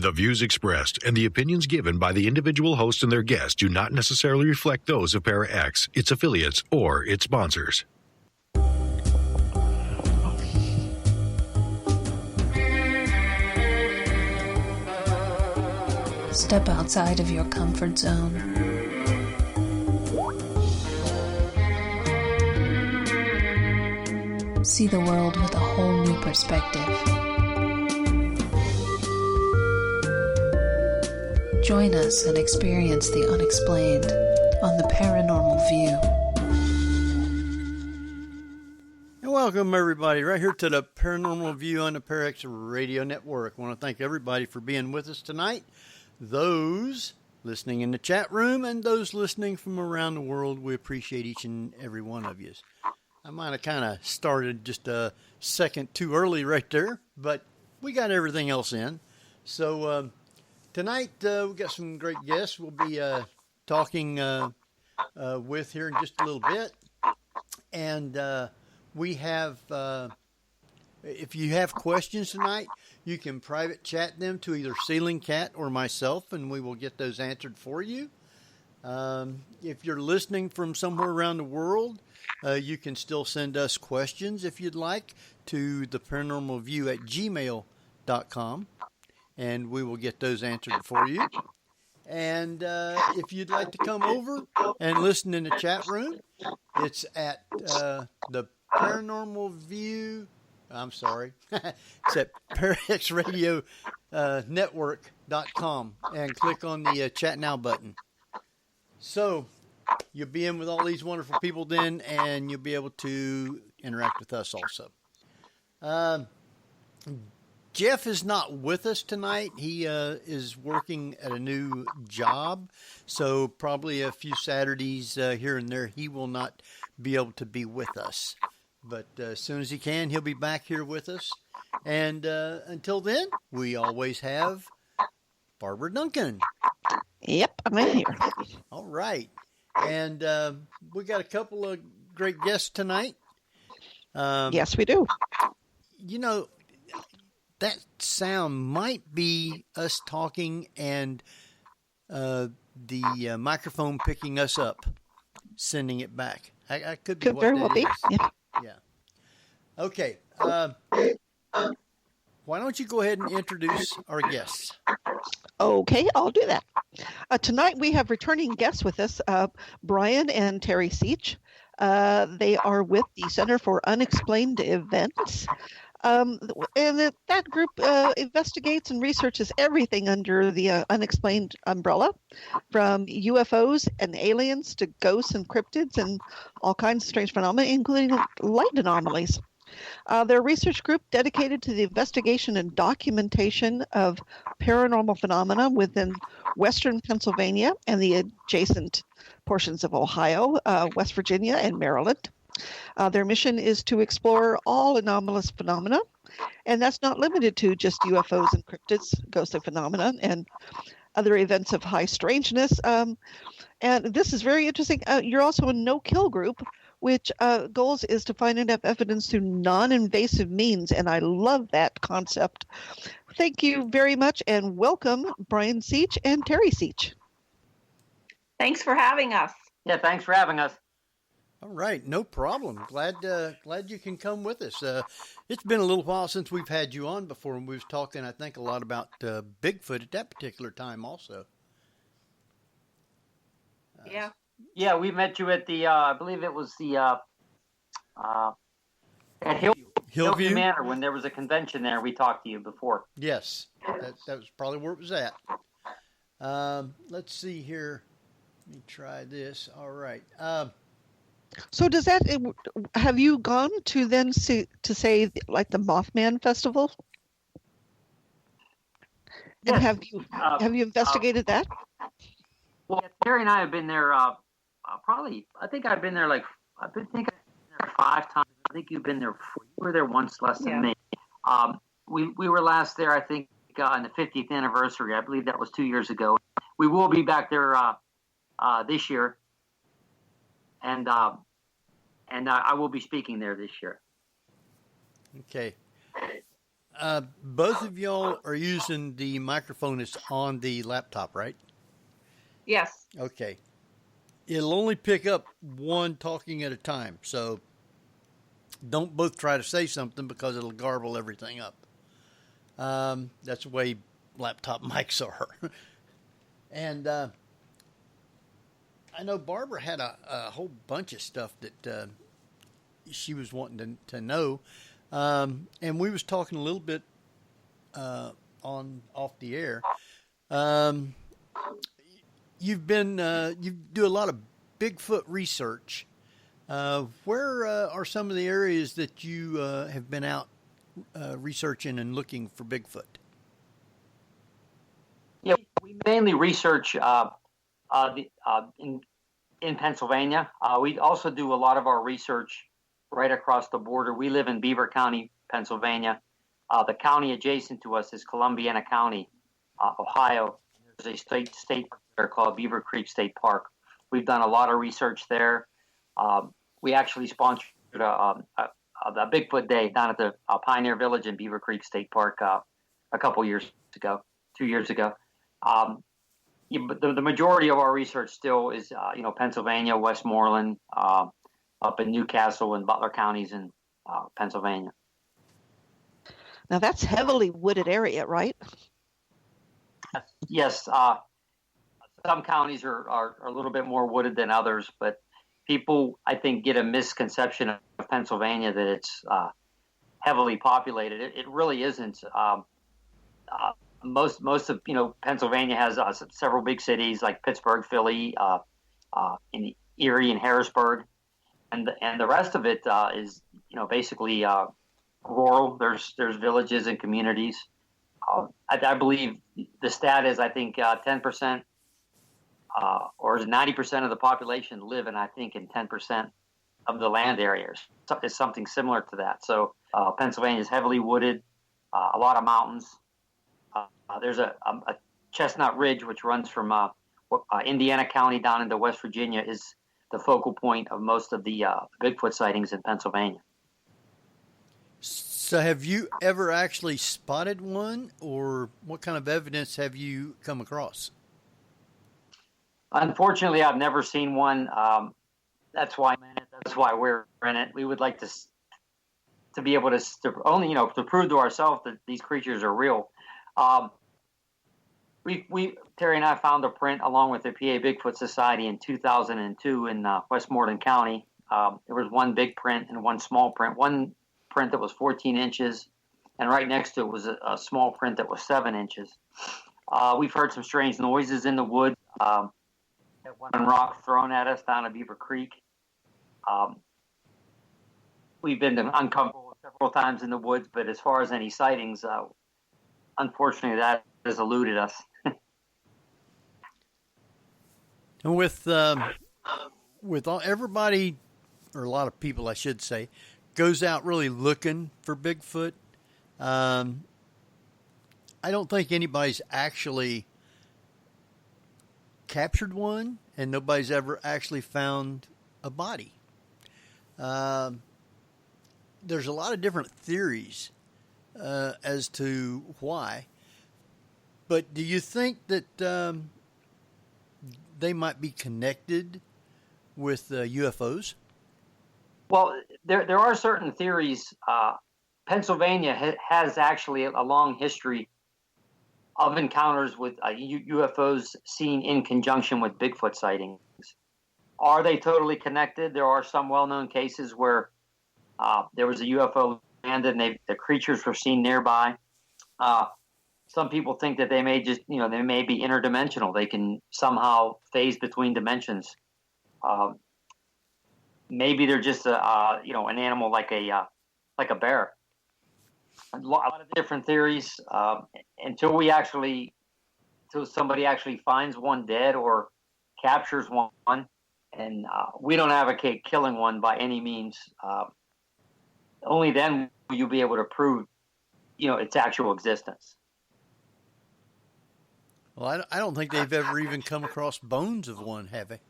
The views expressed and the opinions given by the individual host and their guests do not necessarily reflect those of ParaX, its affiliates, or its sponsors. Step outside of your comfort zone. See the world with a whole new perspective. Join us and experience the unexplained on the Paranormal View. And welcome, everybody, right here to the Paranormal View on the ParaX Radio Network. I want to thank everybody for being with us tonight. Those listening in the chat room and those listening from around the world, we appreciate each and every one of you. I might have kind of started just a second too early right there, but we got everything else in. So tonight we got some great guests we'll be talking with here in just a little bit. And we have, if you have questions tonight, you can private chat them to either Ceiling Cat or myself, and we will get those answered for you. If you're listening from somewhere around the world, you can still send us questions if you'd like to theparanormalview@gmail.com, and we will get those answered for you. And if you'd like to come over and listen in the chat room, it's at the Paranormal View. I'm sorry. It's at ParaXRadioNetwork.com and click on the Chat Now button. So you'll be in with all these wonderful people then, and you'll be able to interact with us also. Jeff is not with us tonight. He is working at a new job, so probably a few Saturdays here and there he will not be able to be with us. But as soon as he can, he'll be back here with us. And until then, we always have Barbara Duncan. Yep, I'm in here. All right. And we got a couple of great guests tonight. Yes, we do. You know, that sound might be us talking and the microphone picking us up, sending it back. I could be what very that well be. is. Yeah. Yeah. Okay. Why don't you go ahead and introduce our guests? Okay, I'll do that. Tonight we have returning guests with us, Brian and Terri Seech. They are with the Center for Unexplained Events. And that group investigates and researches everything under the unexplained umbrella, from UFOs and aliens to ghosts and cryptids and all kinds of strange phenomena, including light anomalies. They're a research group dedicated to the investigation and documentation of paranormal phenomena within western Pennsylvania and the adjacent portions of Ohio, West Virginia, and Maryland. Their mission is to explore all anomalous phenomena, and that's not limited to just UFOs and cryptids, ghostly phenomena, and other events of high strangeness. And this is very interesting. You're also a no-kill group, which goals is to find enough evidence through non-invasive means, and I love that concept. Thank you very much, and welcome, Brian Seech and Terri Seech. Thanks for having us. Yeah, thanks for having us. All right, no problem. Glad you can come with us. It's been a little while since we've had you on before, and we was talking, I think, a lot about Bigfoot at that particular time also. Yeah. Yeah, we met you at the, I believe it was the, at Hillview Manor when there was a convention there. We talked to you before. Yes, that was probably where it was at. Let's see here. Let me try this. All right. So does that, have you gone to then see, to say, like the Mothman Festival? And Yes. have you investigated that? Well, Terry and I have been there, probably, I think I've been there 5 times. I think you've been there 4. You were there once less than me. We were last there, I think, on the 50th anniversary. I believe that was 2 years ago. We will be back there this year. And I will be speaking there this year. Okay. both of y'all are using the microphone that's on the laptop, right? Yes. Okay. It'll only pick up one talking at a time, so don't both try to say something because it'll garble everything up. That's the way laptop mics are. And I know Barbara had a whole bunch of stuff that she was wanting to know. And we was talking a little bit off the air. You do a lot of Bigfoot research. Where are some of the areas that you have been out researching and looking for Bigfoot? Yeah, we mainly research in Pennsylvania. We also do a lot of our research right across the border. We live in Beaver County, Pennsylvania. The county adjacent to us is Columbiana County, Ohio. There's a state park there called Beaver Creek State Park. We've done a lot of research there. We actually sponsored a Bigfoot Day down at the Pioneer Village in Beaver Creek State Park a couple years ago, 2 years ago. But the majority of our research still is, Pennsylvania, Westmoreland, up in Newcastle and Butler counties in Pennsylvania. Now that's heavily wooded area, right? Yes. Some counties are a little bit more wooded than others, but people, I think, get a misconception of Pennsylvania that it's heavily populated. It really isn't. Most of Pennsylvania has several big cities like Pittsburgh, Philly, in Erie and Harrisburg, and the rest of it is basically rural. There's villages and communities. I believe the stat is 10% or 90% of the population live in 10% of the land areas. It's something similar to that. So Pennsylvania is heavily wooded, a lot of mountains. There's a Chestnut Ridge, which runs from Indiana County down into West Virginia, is the focal point of most of the Bigfoot sightings in Pennsylvania. So have you ever actually spotted one, or what kind of evidence have you come across? Unfortunately, I've never seen one. That's why I'm in it. That's why we're in it. We would like to be able to only, to prove to ourselves that these creatures are real. Terry and I found a print along with the PA Bigfoot Society in 2002 in Westmoreland County. There was one big print and one small print. One print that was 14 inches, and right next to it was a small print that was 7 inches. We've heard some strange noises in the woods. One rock thrown at us down at Beaver Creek. We've been uncomfortable several times in the woods, but as far as any sightings, unfortunately, that has eluded us. And with everybody, or a lot of people, I should say, goes out really looking for Bigfoot, I don't think anybody's actually captured one, and nobody's ever actually found a body. There's a lot of different theories as to why, but do you think that they might be connected with UFOs? Well, there are certain theories. Pennsylvania has actually a long history of encounters with UFOs seen in conjunction with Bigfoot sightings. Are they totally connected? There are some well-known cases where there was a UFO landed and the creatures were seen nearby. Some people think that they may just, they may be interdimensional. They can somehow phase between dimensions. Maybe they're just an animal like a bear. A lot of different theories until somebody actually finds one dead or captures one, and we don't advocate killing one by any means. Only then will you be able to prove, its actual existence. Well, I don't think they've ever even come across bones of one, have they?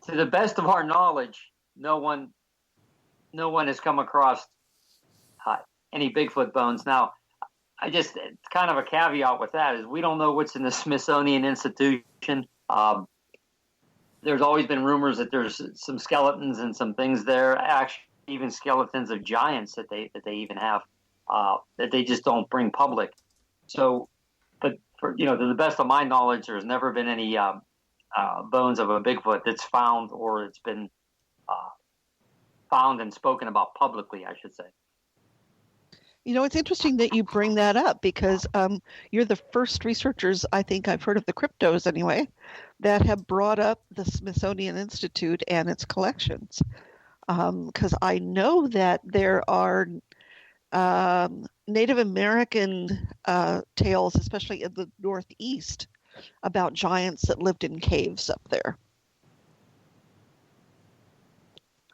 To the best of our knowledge, no one has come across any Bigfoot bones. Now, it's kind of a caveat with that is we don't know what's in the Smithsonian Institution. There's always been rumors that there's some skeletons and some things there, actually even skeletons of giants that they even have that they just don't bring public. So, but to the best of my knowledge, there's never been any bones of a Bigfoot that's found or it's been found and spoken about publicly, I should say. It's interesting that you bring that up because you're the first researchers, I think I've heard of the cryptos anyway, that have brought up the Smithsonian Institute and its collections. Because I know that there are Native American tales, especially in the Northeast, about giants that lived in caves up there.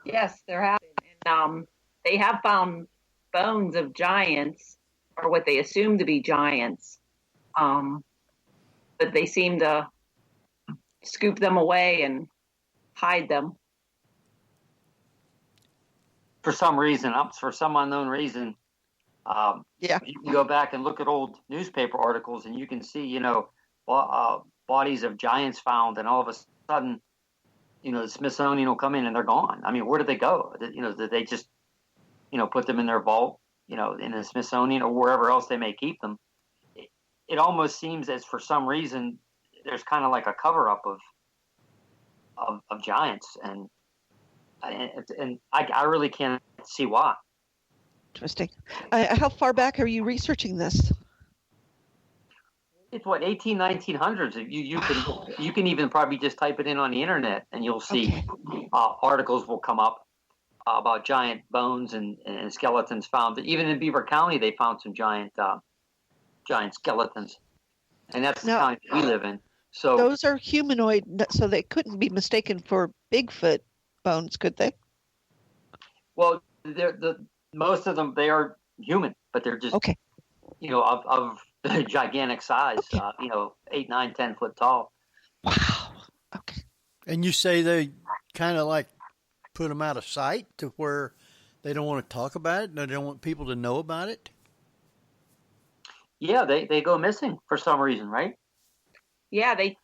Yes, there have been. And they have found bones of giants, or what they assume to be giants, but they seem to scoop them away and hide them. For some reason, for some unknown reason, you can go back and look at old newspaper articles and you can see, bodies of giants found, and all of a sudden, the Smithsonian will come in and they're gone. I mean, where did they go? Did they just, put them in their vault, in the Smithsonian or wherever else they may keep them? It almost seems as for some reason there's kind of like a cover up of giants, and I really can't see why. Interesting. How far back are you researching this? It's 1900s. You can even probably just type it in on the internet and you'll see articles will come up about giant bones and skeletons found. Even in Beaver County, they found some giant skeletons, and that's the county we live in. So those are humanoid, so they couldn't be mistaken for Bigfoot bones, could they? Well, most of them, they are human, but they're just of gigantic size. 8, 9, 10 foot tall. Wow. Okay. And you say they kind of like put them out of sight to where they don't want to talk about it, they don't want people to know about it? Yeah, they go missing for some reason, right? Yeah, they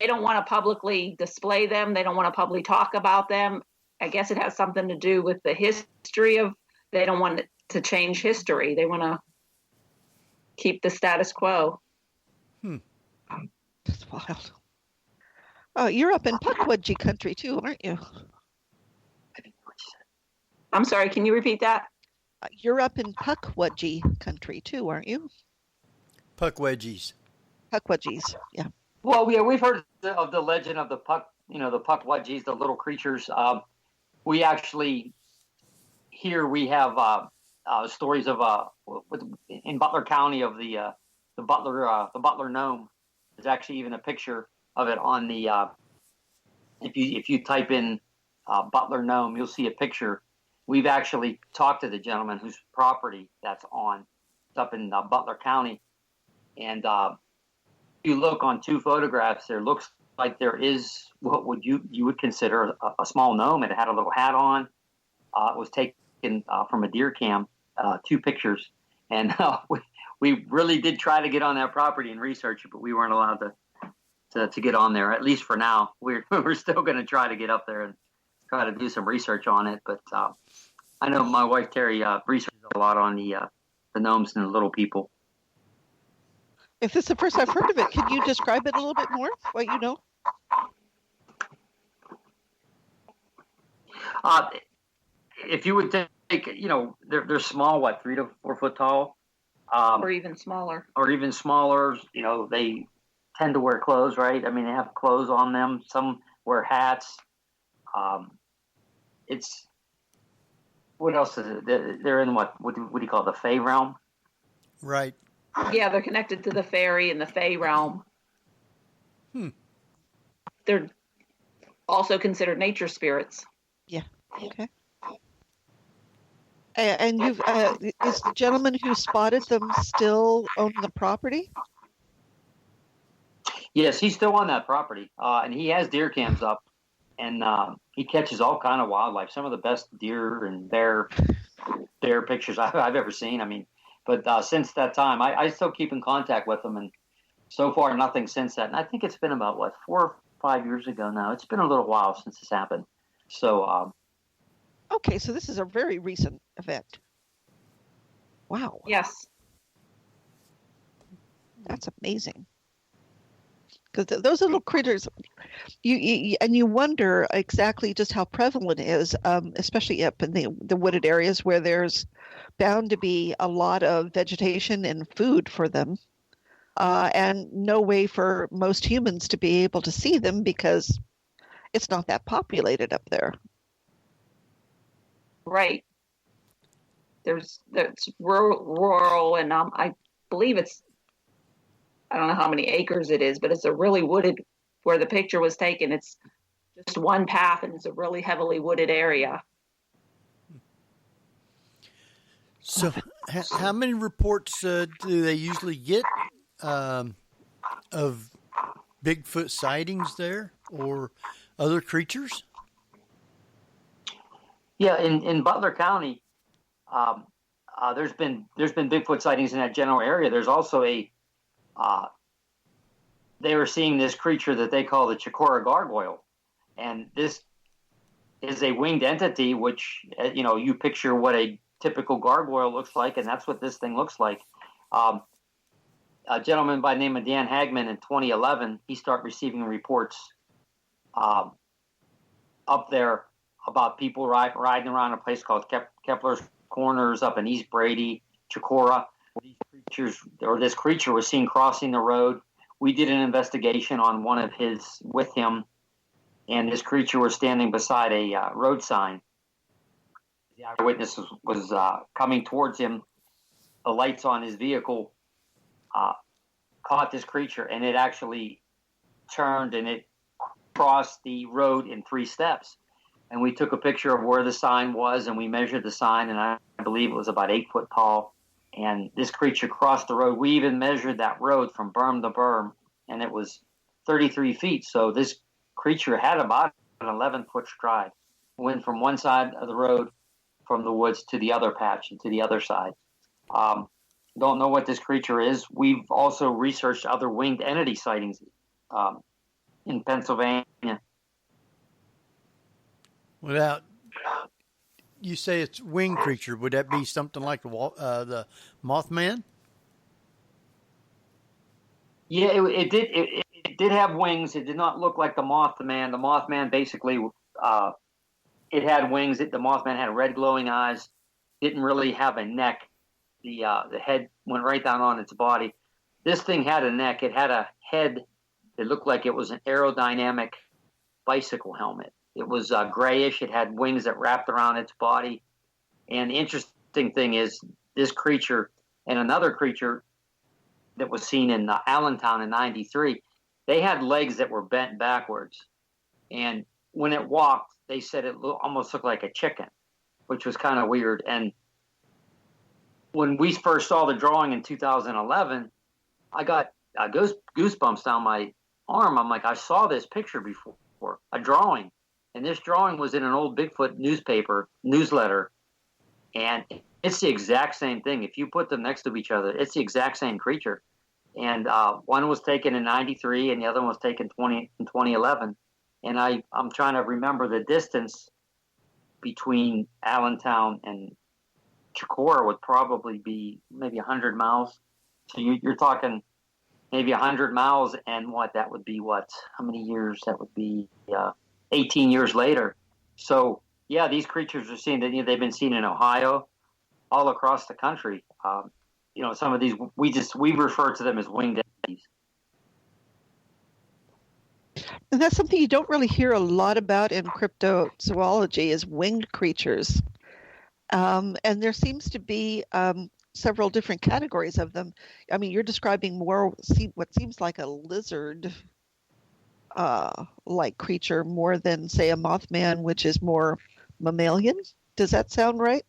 don't want to publicly display them. They don't want to publicly talk about them. I guess it has something to do with the history of, they don't want to change history. They want to keep the status quo. That's wild. Oh, you're up in Pukwudgie country too, aren't you? I'm sorry, can you repeat that? You're up in Pukwudgie country too, aren't you? Pukwudgies, yeah. Well, yeah, we've heard of the legend of the Pukwudgies, the little creatures. We actually here we have stories of in Butler County of the Butler gnome. There's actually even a picture of it on the if you type in Butler gnome, you'll see a picture. We've actually talked to the gentleman whose property that's on. It's up in Butler County, and if you look on 2 photographs, there looks like there is what you would consider a small gnome. It had a little hat on. It was taken from a deer cam. 2 pictures, and we really did try to get on that property and research it, but we weren't allowed to get on there, at least for now. We're still going to try to get up there and try to do some research on it, but I know my wife Terry researches a lot on the gnomes and the little people. If this is the first I've heard of it, can you describe it a little bit more, what you know? If you would take, they're small, 3 to 4 foot tall, or even smaller. They tend to wear clothes, right? I mean, they have clothes on them. Some wear hats. It's what else is it? They're in what do you call it, the Fae realm? Right. Yeah, they're connected to the fairy and the Fae realm. They're also considered nature spirits. Yeah. Okay. And you've is the gentleman who spotted them still own the property? Yes, he's still on that property, and he has deer cams up, and he catches all kind of wildlife. Some of the best deer and bear bear pictures I've ever seen. I mean, but since that time, I still keep in contact with them, and so far nothing since that. And I think it's been about 4 or 5 years ago now. It's been a little while since this happened. So Okay, so this is a very recent event. Wow. Yes. That's amazing. Because those little critters, you wonder exactly just how prevalent it is, especially up in the wooded areas where there's bound to be a lot of vegetation and food for them, and no way for most humans to be able to see them because it's not that populated up there. Right. There's rural, and I believe I don't know how many acres it is, but it's a really wooded, where the picture was taken. It's just one path, and it's a really heavily wooded area. So, how many reports do they usually get of Bigfoot sightings there or other creatures? yeah, in Butler County, there's been Bigfoot sightings in that general area. There's also they were seeing this creature that they call the Chikora gargoyle, and this is a winged entity, which you picture what a typical gargoyle looks like, and that's what this thing looks like. A gentleman by the name of Dan Hagman in 2011, he started receiving reports up there about people riding around a place called Kepler's Corners up in East Brady, Chikora. This creature was seen crossing the road. We did an investigation on one of his with him, and this creature was standing beside a road sign. The eyewitness was coming towards him. The lights on his vehicle caught this creature, and it actually turned and it crossed the road in 3 steps. And we took a picture of where the sign was, and we measured the sign, and I believe it was about 8 foot tall. And this creature crossed the road. We even measured that road from berm to berm, and it was 33 feet. So this creature had about an 11-foot stride. Went from one side of the road from the woods to the other patch and to the other side. Don't know what this creature is. We've also researched other winged entity sightings in Pennsylvania. Without, you say it's winged creature. Would that be something like the Mothman? Yeah, it did have wings. It did not look like the Mothman. The Mothman basically, it had wings. The Mothman had red glowing eyes. Didn't really have a neck. The head went right down on its body. This thing had a neck. It had a head that looked like it was an aerodynamic bicycle helmet. It was grayish. It had wings that wrapped around its body. And the interesting thing is this creature and another creature that was seen in Allentown in 93, they had legs that were bent backwards. And when it walked, they said it almost looked like a chicken, which was kind of weird. And when we first saw the drawing in 2011, I got goosebumps down my arm. I'm like, I saw this picture before, a drawing. And this drawing was in an old Bigfoot newsletter. And it's the exact same thing. If you put them next to each other, it's the exact same creature. And one was taken in 93 and the other one was taken in 2011. And I'm trying to remember the distance between Allentown and Chikora would probably be maybe 100 miles. So you're talking maybe 100 miles, and that would be how many years? That would be 18 years later. So yeah, these creatures are seen. They've been seen in Ohio, all across the country. Some of these we refer to them as winged entities. And that's something you don't really hear a lot about in cryptozoology is winged creatures. And there seems to be several different categories of them. I mean, you're describing more what seems like a lizard like creature more than, say, a Mothman, which is more mammalian. Does that sound right?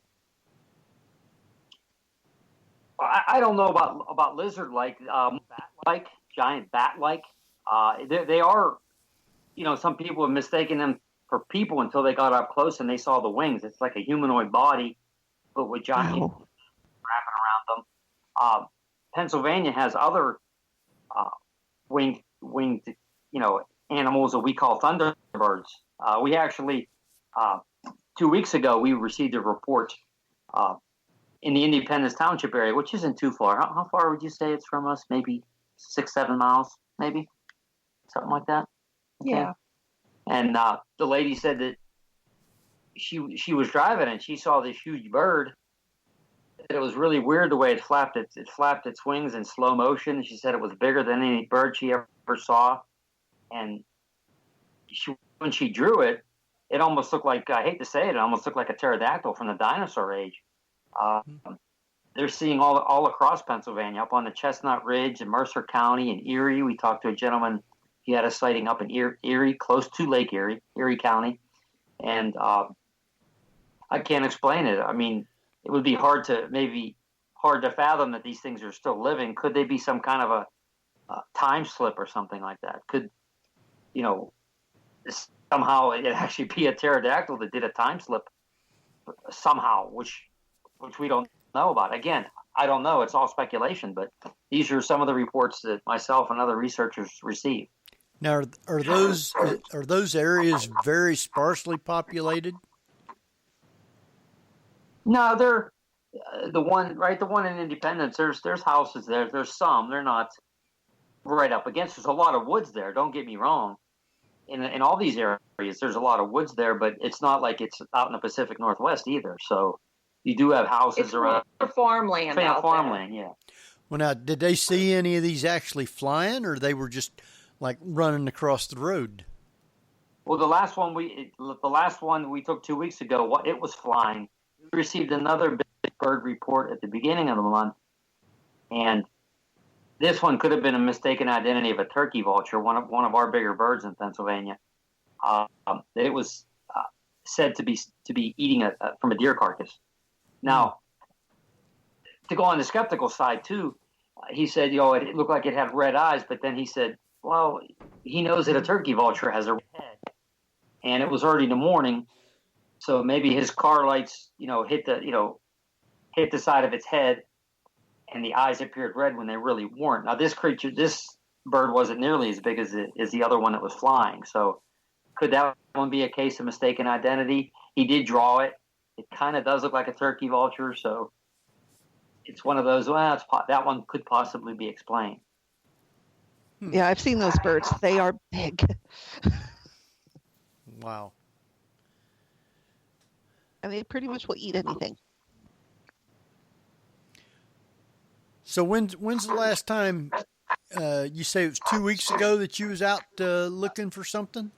I don't know about lizard-like, bat-like, giant bat-like. They are, some people have mistaken them for people until they got up close and they saw the wings. It's like a humanoid body, but with giant wrapping around them. Pennsylvania has other winged, animals that we call thunderbirds. We actually, 2 weeks ago, we received a report in the Independence Township area, which isn't too far. How far would you say it's from us? Maybe 6-7 miles, maybe something like that. Okay. Yeah. And the lady said that she was driving and she saw this huge bird. It was really weird the way it flapped its wings in slow motion. She said it was bigger than any bird she ever saw, and when she drew it, it almost looked like, I hate to say it almost looked like a pterodactyl from the dinosaur age. They're seeing all across Pennsylvania, up on the Chestnut Ridge in Mercer County and Erie. We talked to a gentleman. He had a sighting up in Erie, close to Lake Erie, Erie County, and I can't explain it. I mean, it would be hard to fathom that these things are still living. Could they be some kind of a time slip or something like that? Could, somehow it actually be a pterodactyl that did a time slip somehow, which we don't know about. Again, I don't know. It's all speculation, but these are some of the reports that myself and other researchers received. Now, are those areas very sparsely populated? No, they're the one in Independence. There's houses there. There's some. They're not right up against. There's a lot of woods there. Don't get me wrong. In all these areas, there's a lot of woods there, but it's not like it's out in the Pacific Northwest either. So you do have houses around. Farmland out farmland, there. Yeah. Well, now, did they see any of these actually flying, or they were just like running across the road? Well, the last one we took 2 weeks ago, it was flying. We received another big bird report at the beginning of the month, and this one could have been a mistaken identity of a turkey vulture, one of our bigger birds in Pennsylvania. It was said to be eating from a deer carcass. Now, to go on the skeptical side too, he said, it looked like it had red eyes, but then he said, well, he knows that a turkey vulture has a red head, and it was early in the morning, so maybe his car lights, hit the side of its head, and the eyes appeared red when they really weren't. Now, this bird wasn't nearly as big as the other one that was flying. So, could that one be a case of mistaken identity? He did draw it. It kind of does look like a turkey vulture, so it's one of those. Well, that one could possibly be explained. Yeah, I've seen those birds. They are big. Wow. And they pretty much will eat anything. So when's the last time you say it was 2 weeks ago that you was out looking for something?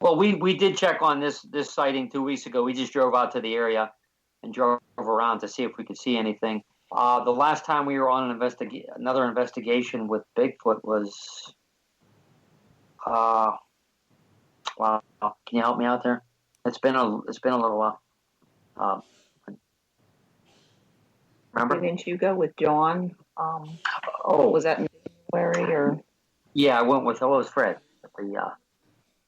Well, we did check on this sighting 2 weeks ago. We just drove out to the area and drove around to see if we could see anything. The last time we were on another investigation with Bigfoot was, wow, can you help me out there? It's been a little while. Remember? Didn't you go with John? Was that in January or? Yeah, I went with it was Fred.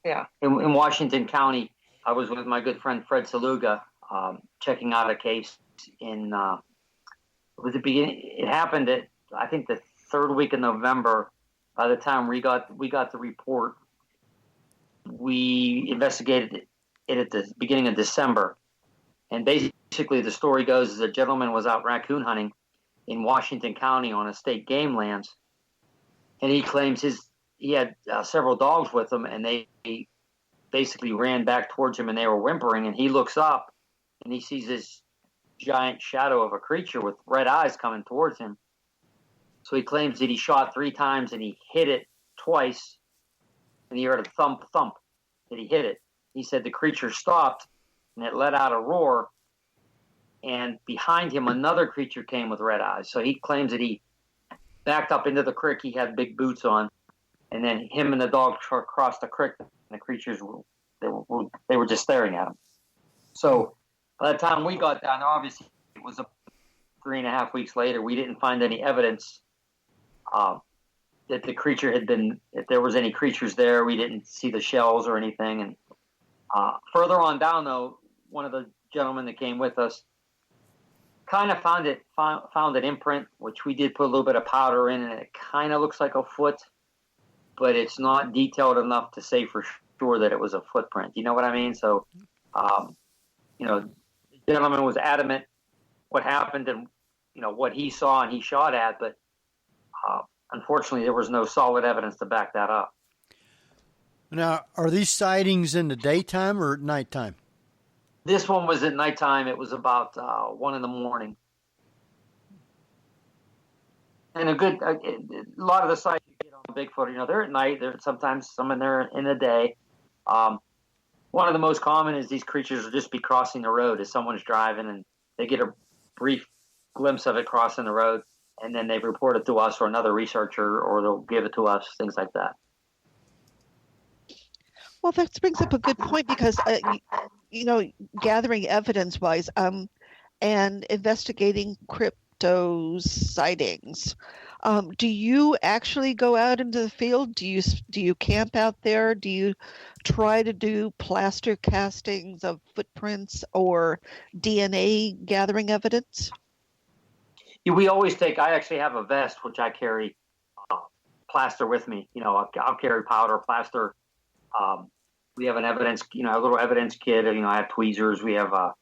Yeah. In Washington County, I was with my good friend Fred Saluga, checking out a case in. It was the beginning. It happened at I think the third week of November. By the time we got the report, we investigated it at the beginning of December, and basically the story goes is a gentleman was out raccoon hunting in Washington County on a state game lands, and he claims he had several dogs with him, and they basically ran back towards him, and they were whimpering, and he looks up, and he sees this giant shadow of a creature with red eyes coming towards him. So he claims that he shot 3 times, and he hit it twice, and he heard a thump, that he hit it. He said the creature stopped, and it let out a roar, and behind him another creature came with red eyes. So he claims that he backed up into the creek. He had big boots on, and then him and the dog crossed the creek, and the creatures they were just staring at him. So by the time we got down there, obviously it was 3.5 weeks later. We didn't find any evidence that the creature had been. If there was any creatures there, we didn't see the shells or anything. And further on down, though, one of the gentleman that came with us kind of found an imprint, which we did put a little bit of powder in, and it kind of looks like a foot, but it's not detailed enough to say for sure that it was a footprint. You know what I mean? So, the gentleman was adamant what happened and, what he saw and he shot at, but unfortunately there was no solid evidence to back that up. Now, are these sightings in the daytime or at nighttime? This one was at nighttime. It was about 1 a.m. And a lot of the sites you get on Bigfoot, they're at night. There's sometimes some in there in the day. One of the most common is these creatures will just be crossing the road as someone's driving, and they get a brief glimpse of it crossing the road, and then they report it to us or another researcher, or they'll give it to us, things like that. Well, that brings up a good point because, gathering evidence-wise and investigating crypto sightings, do you actually go out into the field? Do you camp out there? Do you try to do plaster castings of footprints or DNA gathering evidence? Yeah, we always I actually have a vest, which I carry plaster with me. I'll carry powder, plaster. We have an evidence, a little evidence kit. I have tweezers. We have an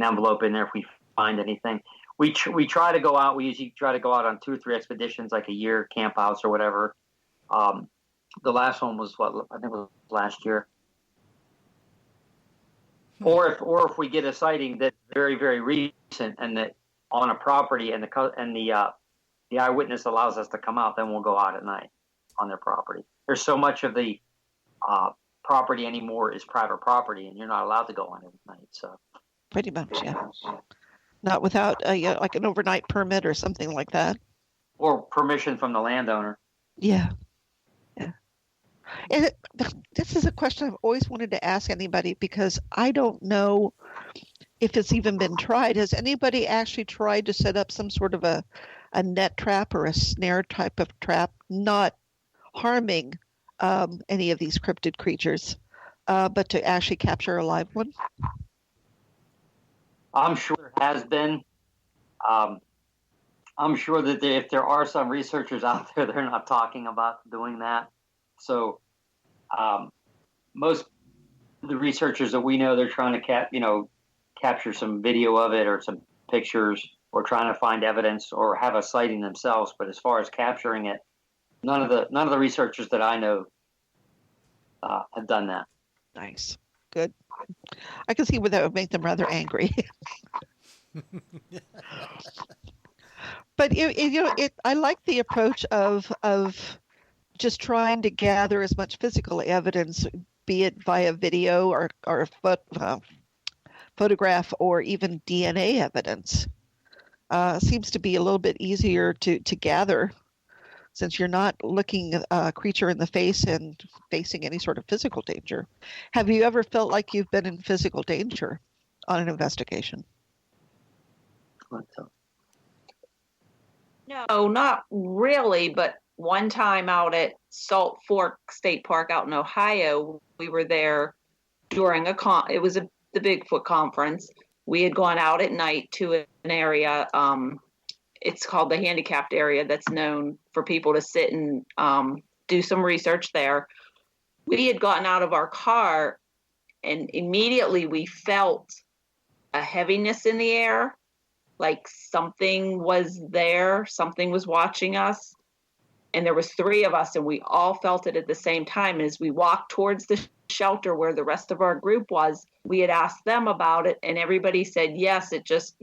envelope in there if we find anything. We try to go out. We usually try to go out on 2 or 3 expeditions, like a year, camp outs or whatever. The last one was I think it was last year. Or if we get a sighting that's very, very recent and that on a property and the eyewitness allows us to come out, then we'll go out at night on their property. There's so much of the property anymore is private property, and you're not allowed to go on it at night. So pretty much, yeah. Not without like an overnight permit or something like that, or permission from the landowner. Yeah. And this is a question I've always wanted to ask anybody because I don't know if it's even been tried. Has anybody actually tried to set up some sort of a net trap or a snare type of trap, not harming any of these cryptid creatures, but to actually capture a live one? I'm sure there has been. I'm sure that if there are some researchers out there, they're not talking about doing that. So most of the researchers that we know, they're trying to capture some video of it or some pictures, or trying to find evidence or have a sighting themselves. But as far as capturing it, none of the researchers that I know have done that. Nice, good. I can see where that would make them rather angry. But I like the approach of just trying to gather as much physical evidence, be it via video or photograph or even DNA evidence. Seems to be a little bit easier to gather, since you're not looking a creature in the face and facing any sort of physical danger. Have you ever felt like you've been in physical danger on an investigation? No, not really, but one time out at Salt Fork State Park out in Ohio, we were there during the Bigfoot conference. We had gone out at night to an area, it's called the handicapped area, that's known for people to sit and do some research there. We had gotten out of our car and immediately we felt a heaviness in the air, like something was there, something was watching us. And there was 3 of us and we all felt it at the same time. As we walked towards the shelter where the rest of our group was, we had asked them about it and everybody said yes. It just,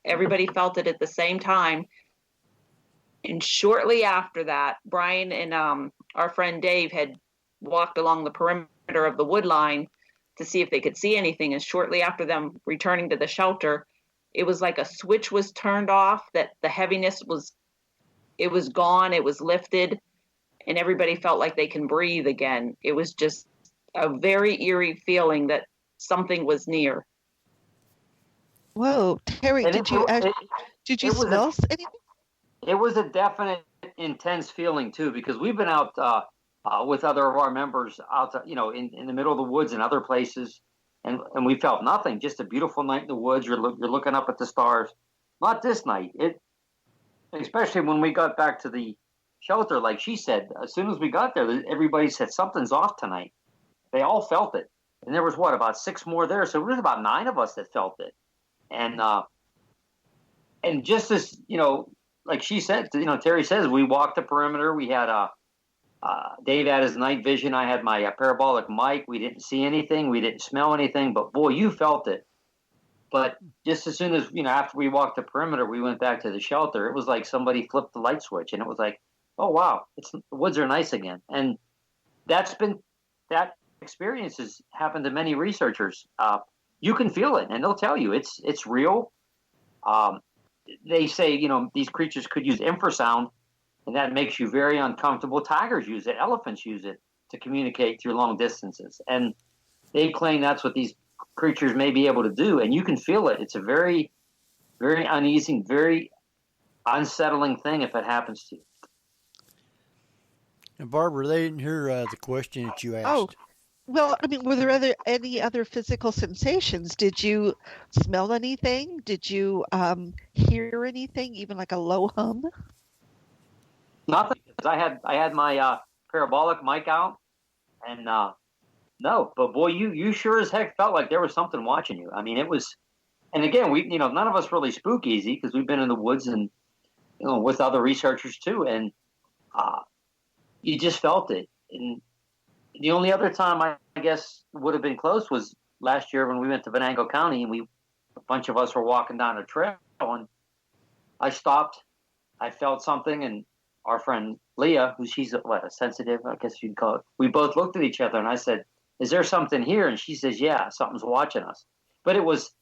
everybody felt it at the same time. And shortly after that, Brian and our friend Dave had walked along the perimeter of the wood line to see if they could see anything. And shortly after them returning to the shelter, it was like a switch was turned off, that the heaviness was gone, it was lifted, and everybody felt like they can breathe again. It was just a very eerie feeling that something was near. Whoa, Terry, did you smell anything? It was a definite intense feeling too, because we've been out with other of our members out, in the middle of the woods and other places, and we felt nothing. Just a beautiful night in the woods. You're looking up at the stars. Not this night. Especially when we got back to the shelter, like she said, as soon as we got there, everybody said something's off tonight. They all felt it, and there was about 6 more there, so it was about 9 of us that felt it, and just as like she said, Terry says, we walked the perimeter. We had Dave had his night vision. I had my parabolic mic. We didn't see anything. We didn't smell anything, but boy, you felt it. But just as soon as, after we walked the perimeter, we went back to the shelter. It was like somebody flipped the light switch, and it was like, oh, wow, the woods are nice again. And that experience has happened to many researchers. You can feel it, and they'll tell you it's real. They say, these creatures could use infrasound, and that makes you very uncomfortable. Tigers use it. Elephants use it to communicate through long distances. And they claim that's what these creatures may be able to do, and you can feel it. It's a very, very uneasy, very unsettling thing if it happens to you. And Barbara, they didn't hear the question that you asked. Oh, well, I mean, were there any other physical sensations? Did you smell anything? Did you hear anything, even like a low hum? Nothing. I had my parabolic mic out, and no, but boy, you sure as heck felt like there was something watching you. I mean, it was, and again, we none of us really spook easy because we've been in the woods and with other researchers too, and you just felt it. And the only other time I guess would have been close was last year when we went to Venango County, and a bunch of us were walking down a trail, and I stopped. I felt something, and our friend Leah, she's a sensitive, I guess you'd call it. We both looked at each other, and I said, "Is there something here?" And she says, "Yeah, something's watching us." But it was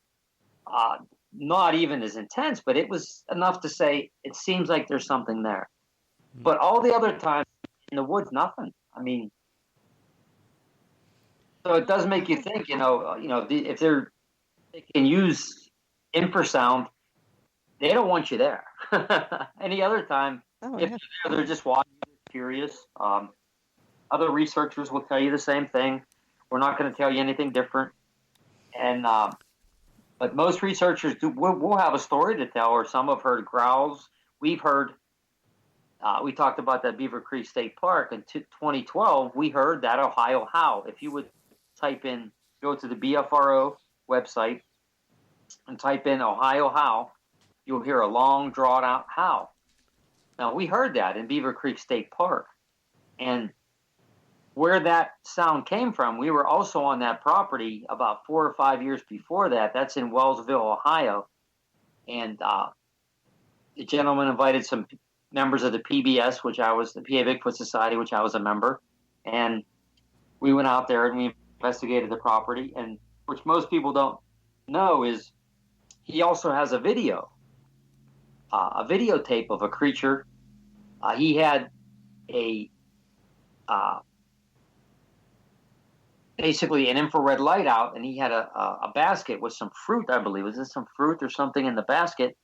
not even as intense, but it was enough to say it seems like there's something there. Mm-hmm. But all the other times in the woods, nothing. I mean, so it does make you think. If they can use infrasound, they don't want you there. Any other time, if they're just watching, curious. Other researchers will tell you the same thing. We're not going to tell you anything different. And but most researchers will have a story to tell, or some have heard growls. We've heard. We talked about that Beaver Creek State Park in 2012. We heard that Ohio howl. If you would go to the BFRO website and type in Ohio howl, you'll hear a long, drawn-out howl. Now, we heard that in Beaver Creek State Park. And where that sound came from, we were also on that property about 4 or 5 years before that. That's in Wellsville, Ohio. And the gentleman invited some members of the PBS, the PA Bigfoot Society, which I was a member. And we went out there and we investigated the property. And which most people don't know is he also has a videotape of a creature. He had basically an infrared light out, and he had a basket with some fruit, I believe. Was this some fruit or something in the basket?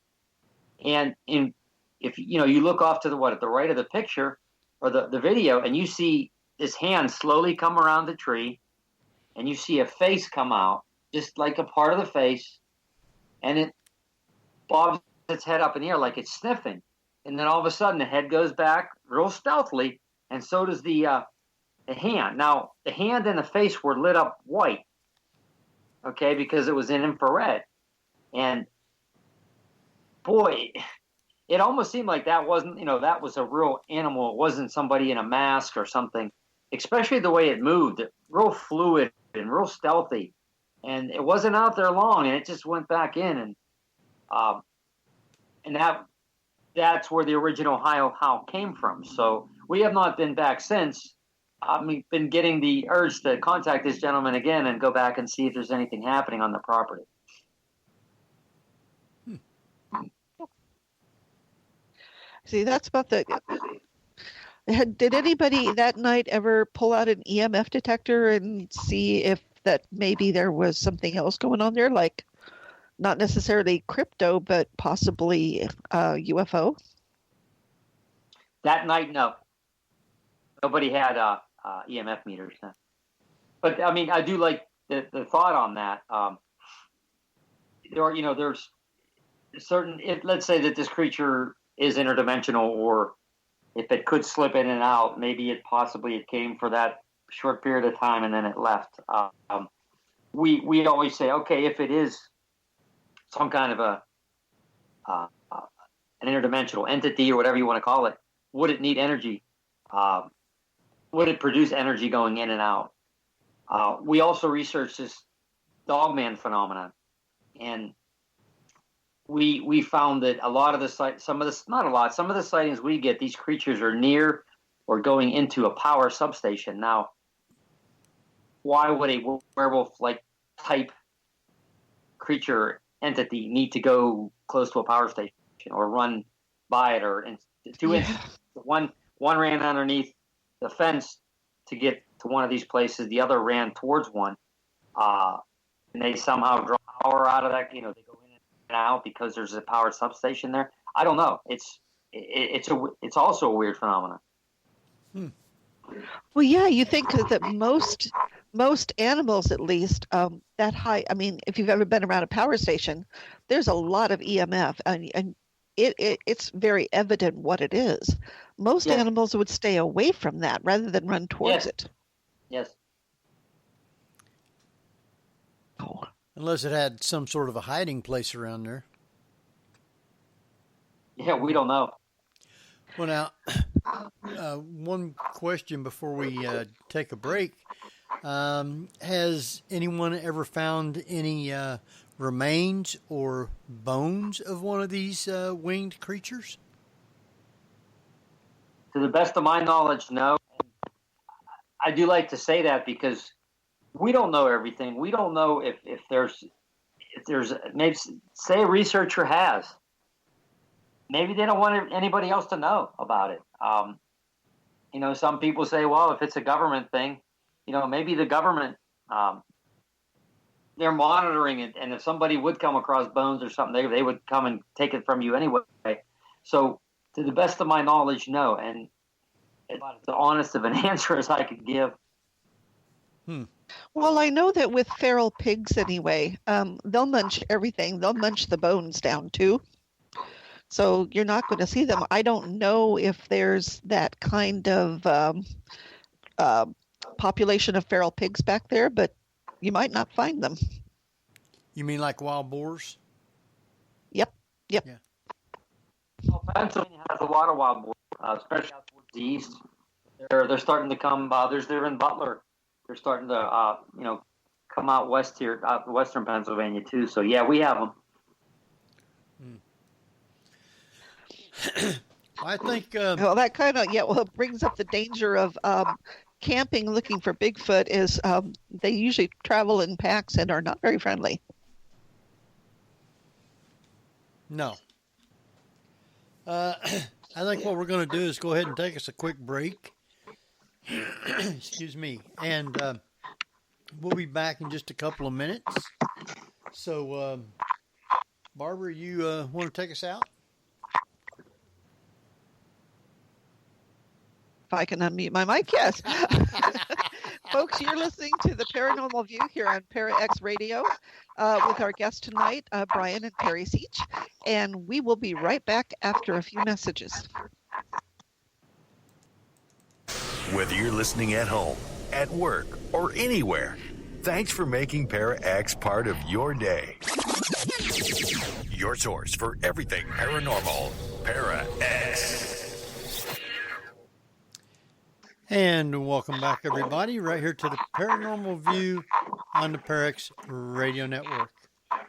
And if you look off to the right of the picture or the video, and you see this hand slowly come around the tree, and you see a face come out, just like a part of the face, and it bobs its head up in the air like it's sniffing. And then all of a sudden the head goes back real stealthily, and so does the hand. Now, the hand and the face were lit up white, okay, because it was in infrared. And boy, it almost seemed like that wasn't, that was a real animal. It wasn't somebody in a mask or something, especially the way it moved, real fluid and real stealthy. And it wasn't out there long, and it just went back in. And that's where the original Ohio howl came from. So we have not been back since. We've been getting the urge to contact this gentleman again and go back and see if there's anything happening on the property. See, that's about did anybody that night ever pull out an EMF detector and see if that maybe there was something else going on there, like not necessarily crypto, but possibly UFO? That night, no. Nobody had EMF meters. But, I mean, I do like the thought on that. There's certain. Let's say that this creature is interdimensional, or if it could slip in and out, maybe it came for that short period of time and then it left. We always say, okay, if it is some kind of an interdimensional entity or whatever you want to call it, would it need energy? Would it produce energy going in and out? We also researched this dogman phenomenon, and we found that a lot of the some of the sightings we get, these creatures are near or going into a power substation. Now, why would a werewolf-like type creature entity need to go close to a power station or run by it, or one ran underneath the fence to get to one of these places, the other ran towards one, and they somehow draw power out of that. They go in and out because there's a power substation there. I don't know. It's also a weird phenomenon. Well, yeah, you think that most animals, at least, that high. I mean, if you've ever been around a power station, there's a lot of EMF, and it's very evident what it is. Most animals would stay away from that rather than run towards it. Yes. Oh. Unless it had some sort of a hiding place around there. Yeah, we don't know. Well, now, one question before we take a break. Has anyone ever found any remains or bones of one of these winged creatures? To the best of my knowledge, no. I do like to say that because we don't know everything. We don't know if there's maybe, say a researcher has. Maybe they don't want anybody else to know about it. Some people say, well, if it's a government thing, maybe the government, they're monitoring it, and if somebody would come across bones or something, they would come and take it from you anyway. So, to the best of my knowledge, no. And it's as honest of an answer as I could give. Well, I know that with feral pigs anyway, they'll munch everything. They'll munch the bones down too. So you're not going to see them. I don't know if there's that kind of population of feral pigs back there, but you might not find them. You mean like wild boars? Yep. Yeah. Well, Pennsylvania has a lot of wild boars, especially out towards the east. They're starting to come. They're in Butler. They're starting to come out west here, out western Pennsylvania too. So yeah, we have them. I think. Well, that kind of it brings up the danger of camping looking for Bigfoot. Is they usually travel in packs and are not very friendly. No. I think what we're going to do is go ahead and take us a quick break. Excuse me. And we'll be back in just a couple of minutes. So, Barbara, you want to take us out? If I can unmute my mic, yes. Folks, you're listening to the Paranormal View here on ParaX Radio with our guest tonight, Brian and Terri Seech. And we will be right back after a few messages. Whether you're listening at home, at work, or anywhere, thanks for making ParaX part of your day. Your source for everything paranormal, ParaX. And welcome back, everybody, right here to the Paranormal View on the ParaX Radio Network. I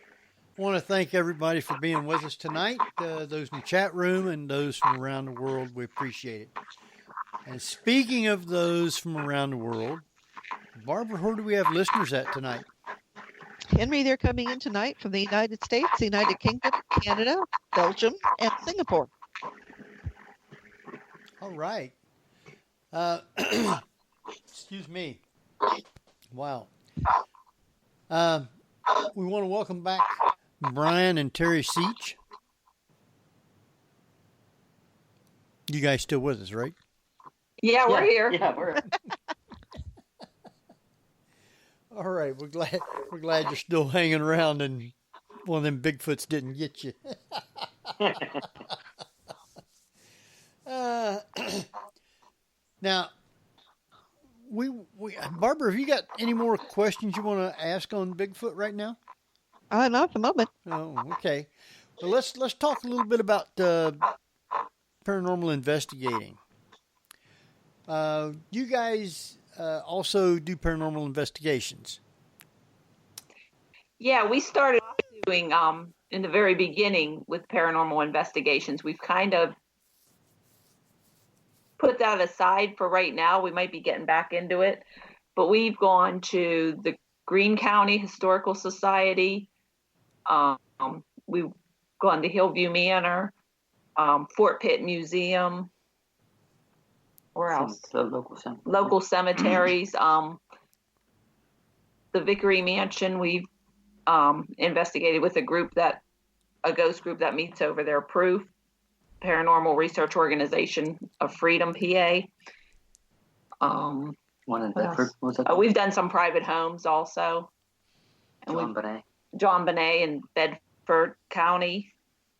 want to thank everybody for being with us tonight, those in the chat room and those from around the world. We appreciate it. And speaking of those from around the world, Barbara, where do we have listeners at tonight? Henry, they're coming in tonight from the United States, the United Kingdom, Canada, Belgium, and Singapore. All right. Excuse me. Wow. We want to welcome back Brian and Terri Seech. You guys still with us, right? Yeah, we're here. Yeah, we're. All right, we're glad you're still hanging around and one of them Bigfoots didn't get you. Now, we Barbara, have you got any more questions you want to ask on Bigfoot right now? Not at the moment. Oh, okay. Well, let's talk a little bit about paranormal investigating. You guys also do paranormal investigations. Yeah, we started doing in the very beginning with paranormal investigations. We've kind of put that aside for right now. We might be getting back into it, but we've gone to the Greene County Historical Society. We've gone to Hillview Manor, Fort Pitt Museum. Where else? The local cemeteries. The Vickery Mansion. We've investigated with a ghost group that meets over there. Proof Paranormal Research Organization of Freedom, PA. One in Bedford. We've done some private homes also. And John Bonet in Bedford County.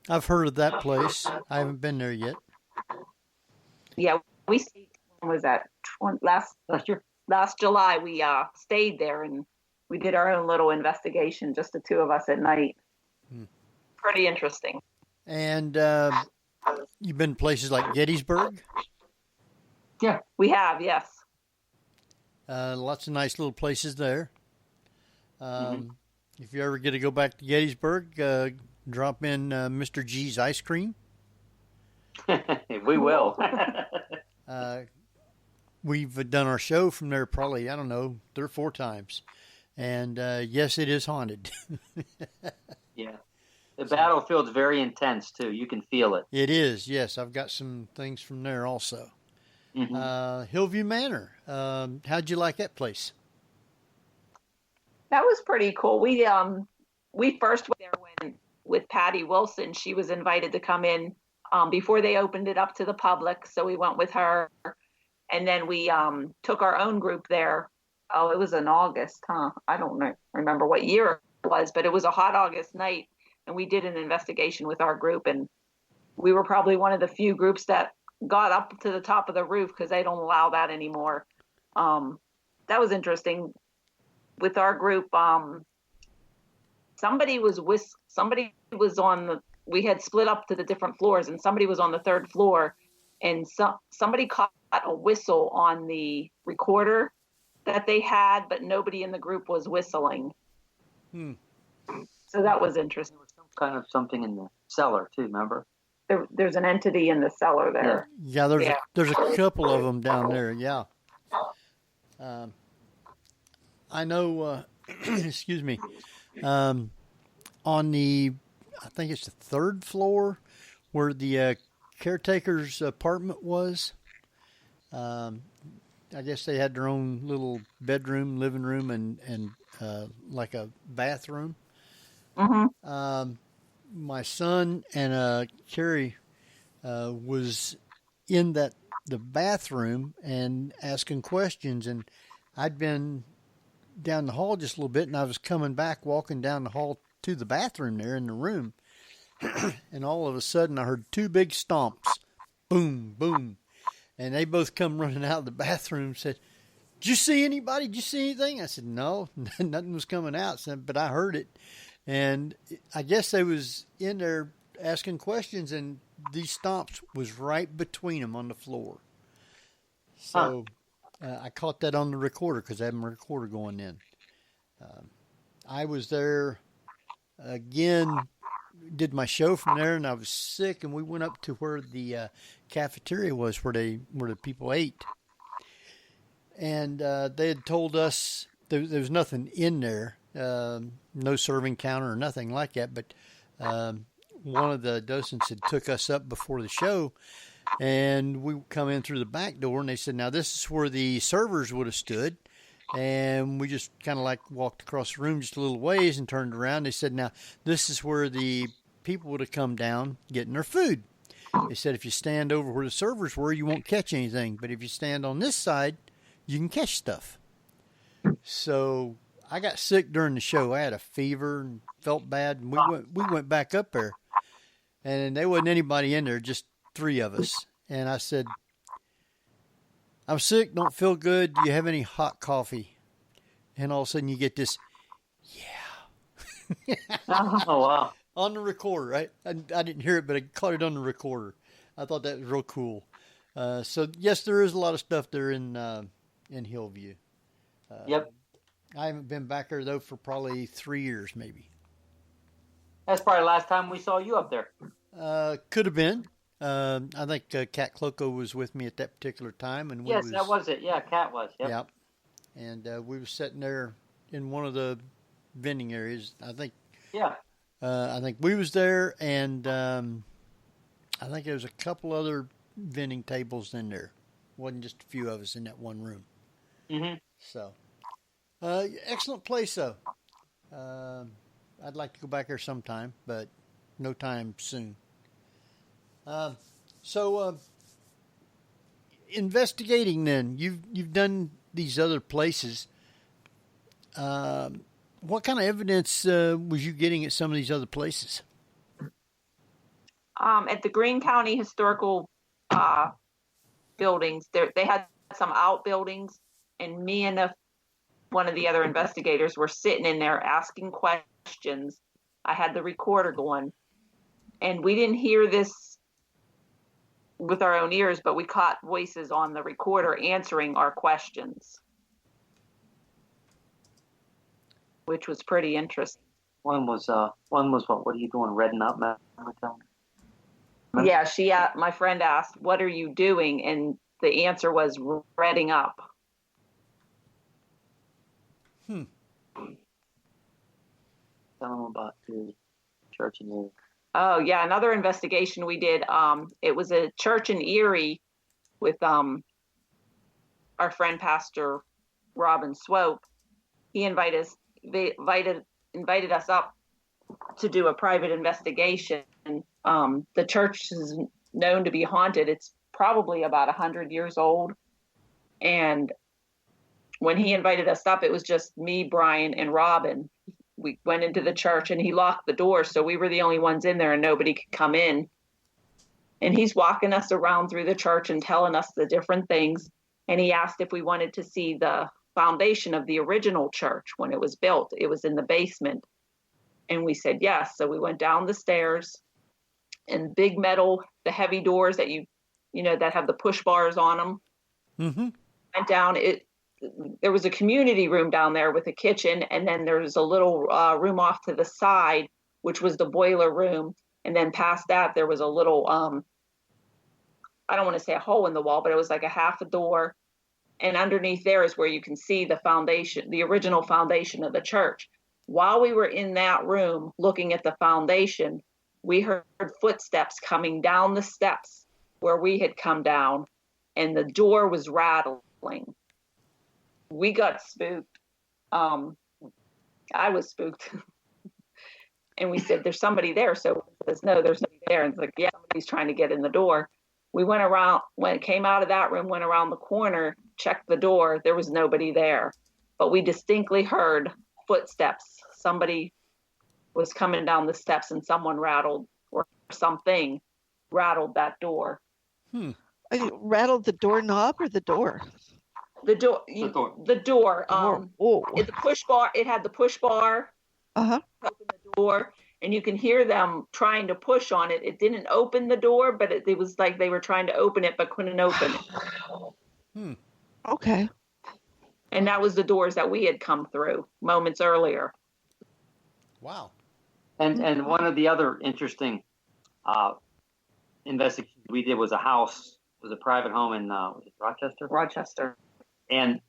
I've heard of that place. I haven't been there yet. Yeah, we stayed. When was that? Last July, we stayed there and we did our own little investigation, just the two of us at night. Pretty interesting. And you've been to places like Gettysburg? Yeah, we have. Yes. Lots of nice little places there. If you ever get to go back to Gettysburg, drop in Mr. G's Ice Cream. We will. We've done our show from there probably, 3 or 4 times. And yes, it is haunted. Yeah. The battlefield's very intense, too. You can feel it. It is, yes. I've got some things from there also. Hillview Manor. How'd you like that place? That was pretty cool. We first went there with Patty Wilson. She was invited to come in before they opened it up to the public. So we went with her. And then we took our own group there. Oh, it was in August, huh? I don't remember what year it was, but it was a hot August night. And we did an investigation with our group. And we were probably one of the few groups that got up to the top of the roof because they don't allow that anymore. That was interesting. With our group, we had split up to the different floors, and somebody was on the 3rd floor, and somebody caught a whistle on the recorder that they had, but nobody in the group was whistling. So that was interesting. There was some kind of something in the cellar too, remember? There's an entity in the cellar there. Yeah, there's a couple of them down there, yeah. I know, excuse me, on the, I think it's the 3rd floor where the caretaker's apartment was. I guess they had their own little bedroom, living room, and like a bathroom. My son and Carrie was in the bathroom and asking questions, and I'd been down the hall just a little bit, and I was coming back, walking down the hall to the bathroom there in the room, and all of a sudden I heard 2 big stomps, boom, boom, and they both come running out of the bathroom and said, "Did you see anybody? Did you see anything?" I said, "No, nothing was coming out," but I heard it, and I guess they was in there asking questions, and these stomps was right between them on the floor. So I caught that on the recorder because I had my recorder going in. I was there again, did my show from there, and I was sick, and we went up to where the cafeteria was, where the people ate. And they had told us there was nothing in there, no serving counter or nothing like that, but one of the docents had took us up before the show, and we come in through the back door, and they said, "Now this is where the servers would have stood." And we just kind of like walked across the room just a little ways and turned around. They said, "Now this is where the people would have come down getting their food." They said, "If you stand over where the servers were, you won't catch anything. But if you stand on this side, you can catch stuff." So I got sick during the show. I had a fever and felt bad, and we went back up there, and there wasn't anybody in there, just 3 of us. And I said, I'm sick, don't feel good. Do you have any hot coffee? And all of a sudden you get this, yeah. Oh, wow. On the recorder, right? I didn't hear it, but I caught it on the recorder. I thought that was real cool. So yes, there is a lot of stuff there in Hillview. Yep. I haven't been back there though for probably 3 years, maybe. That's probably the last time we saw you up there. Could have been. I think Cat Cloco was with me at that particular time, and that was it. Yeah, Cat was. Yep. Yep. And we were sitting there in one of the vending areas. I think. Yeah. I think we was there, and I think there was a couple other vending tables in there. Wasn't just a few of us in that one room. Mm-hmm. So, excellent place though. I'd like to go back there sometime, but no time soon. So, investigating then, you've done these other places. What kind of evidence was you getting at some of these other places? At the Greene County Historical buildings, they had some outbuildings, and me and one of the other investigators were sitting in there asking questions. I had the recorder going, and we didn't hear this with our own ears, but we caught voices on the recorder answering our questions, which was pretty interesting. One was what are you doing, redding up, Matt? Yeah, my friend asked, "What are you doing?" And the answer was redding up. Tell them about the church in Erie. Oh yeah, another investigation we did. It was a church in Erie with our friend Pastor Robin Swope. He invited us up to do a private investigation. The church is known to be haunted. It's probably about 100 years old. And when he invited us up, it was just me, Brian, and Robin. We went into the church and he locked the door, so we were the only ones in there and nobody could come in. And he's walking us around through the church and telling us the different things. And he asked if we wanted to see the foundation of the original church when it was built. It was in the basement. And we said yes. So we went down the stairs, and big metal, the heavy doors that that have the push bars on them. Mm-hmm. Went down. There was a community room down there with a kitchen, and then there was a little room off to the side, which was the boiler room. And then past that, there was a little, I don't want to say a hole in the wall, but it was like a half a door. And underneath there is where you can see the foundation, the original foundation of the church. While we were in that room looking at the foundation, we heard footsteps coming down the steps where we had come down, and the door was rattling. We got spooked. I was spooked. And we said, "There's somebody there." So it says, "No, there's nobody there." And it's like, "Yeah, somebody's trying to get in the door." We went around, when it came out of that room, went around the corner, checked the door. There was nobody there. But we distinctly heard footsteps. Somebody was coming down the steps, and someone rattled, or something rattled that door. Rattled the doorknob or the door? The door. The door. The push bar. It had the push bar. Open the door, and you can hear them trying to push on it. It didn't open the door, but it was like they were trying to open it but couldn't open it. Okay. And that was the doors that we had come through moments earlier. Wow. And one of the other interesting investigations we did was a house. It was a private home in Rochester. Rochester. And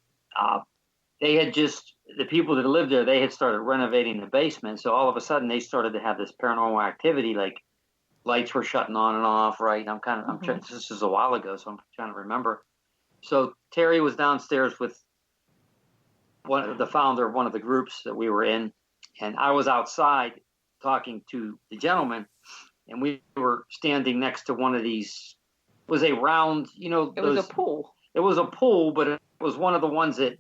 they had the people that lived there, they had started renovating the basement. So all of a sudden they started to have this paranormal activity, like lights were shutting on and off, right? This is a while ago, so I'm trying to remember. So Terry was downstairs with the founder of one of the groups that we were in, and I was outside talking to the gentleman, and we were standing next to one of these, it was a round, it was a pool. It was a pool, but it was one of the ones that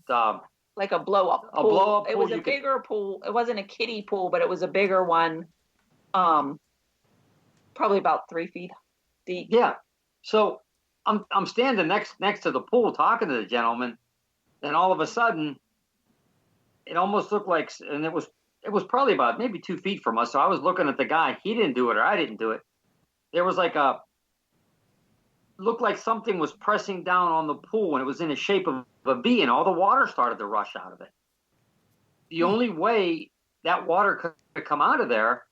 like a blow-up pool. A blow-up pool. It was a bigger pool. It wasn't a kiddie pool, but it was a bigger one. Probably about 3 feet deep. Yeah. So I'm standing next to the pool talking to the gentleman, and all of a sudden, it almost looked like, and it was probably about maybe 2 feet from us. So I was looking at the guy. He didn't do it, or I didn't do it. There was like looked like something was pressing down on the pool, and it was in the shape of a V, and all the water started to rush out of it. The only way that water could come out of there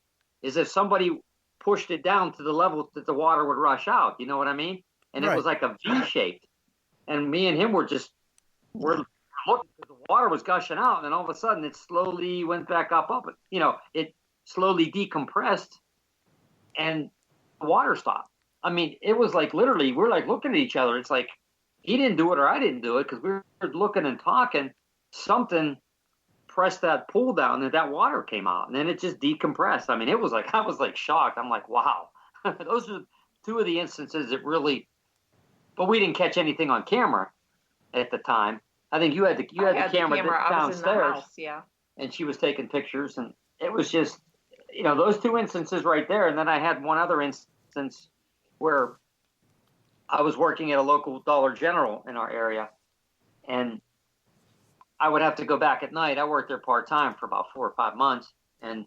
is if somebody pushed it down to the level that the water would rush out. You know what I mean? And It was like a V shaped. And me and him were looking, the water was gushing out, and then all of a sudden it slowly went back up. It slowly decompressed, and the water stopped. I mean, it was like literally, we're like looking at each other. It's like he didn't do it or I didn't do it, because we were looking and talking. Something pressed that pool down, and that water came out, and then it just decompressed. I mean, I was like shocked. I'm like, wow. Those are two of the instances that really, but we didn't catch anything on camera at the time. I think you had the camera downstairs. I was in the house, yeah. And she was taking pictures, and it was just, those two instances right there. And then I had one other instance where I was working at a local Dollar General in our area, and I would have to go back at night. I worked there part-time for about 4 or 5 months. And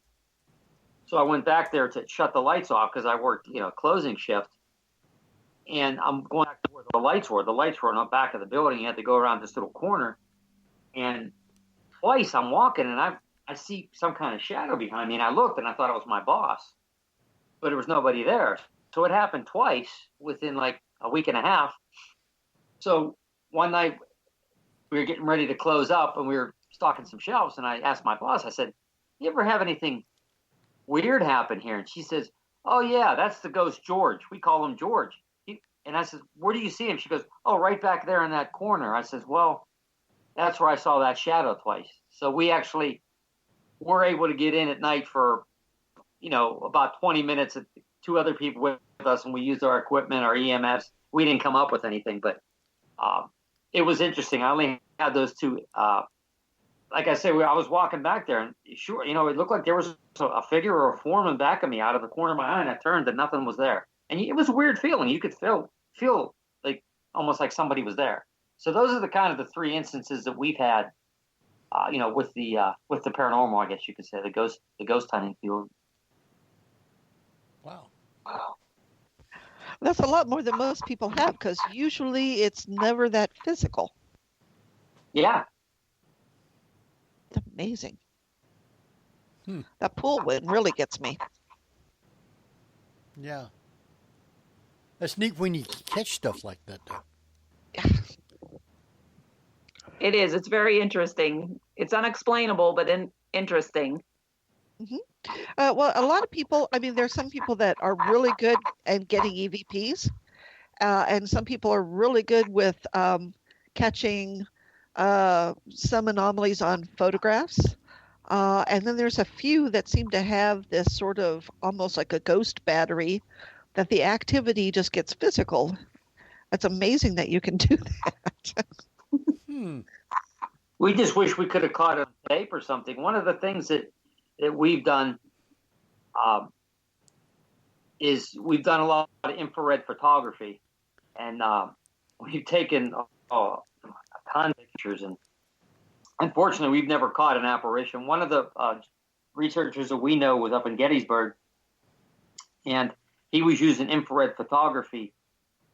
so I went back there to shut the lights off, because I worked, closing shift. And I'm going back to where the lights were. The lights were on the back of the building. You had to go around this little corner. And twice I'm walking, and I see some kind of shadow behind me. And I looked, and I thought it was my boss. But there was nobody there. So it happened twice within like a week and a half. So one night we were getting ready to close up, and we were stocking some shelves. And I asked my boss, I said, "You ever have anything weird happen here?" And she says, "Oh, yeah, that's the ghost George. We call him George." And I said, "Where do you see him?" She goes, "Oh, right back there in that corner." I says, "Well, that's where I saw that shadow twice." So we actually were able to get in at night for, about 20 minutes. 2 other people with us, and we used our equipment, our EMFs. We didn't come up with anything, but it was interesting. I only had those two. Like I said, I was walking back there, and sure, it looked like there was a figure or a form in back of me out of the corner of my eye, and I turned, and nothing was there. And it was a weird feeling. You could feel like almost like somebody was there. So those are the 3 instances that we've had, with the paranormal, I guess you could say, the ghost hunting field. Wow. That's a lot more than most people have, because usually it's never that physical. Yeah. It's amazing. That pool one really gets me. Yeah. That's neat when you catch stuff like that, though. It is. It's very interesting. It's unexplainable, but interesting. Mm-hmm. Well, a lot of people, there's some people that are really good at getting EVPs, and some people are really good with catching some anomalies on photographs. And then there's a few that seem to have this sort of almost like a ghost battery, that the activity just gets physical. It's amazing that you can do that. We just wish we could have caught it on tape or something. One of the things that we've done is we've done a lot of infrared photography, and we've taken a ton of pictures, and unfortunately we've never caught an apparition. One of the researchers that we know was up in Gettysburg, and he was using infrared photography,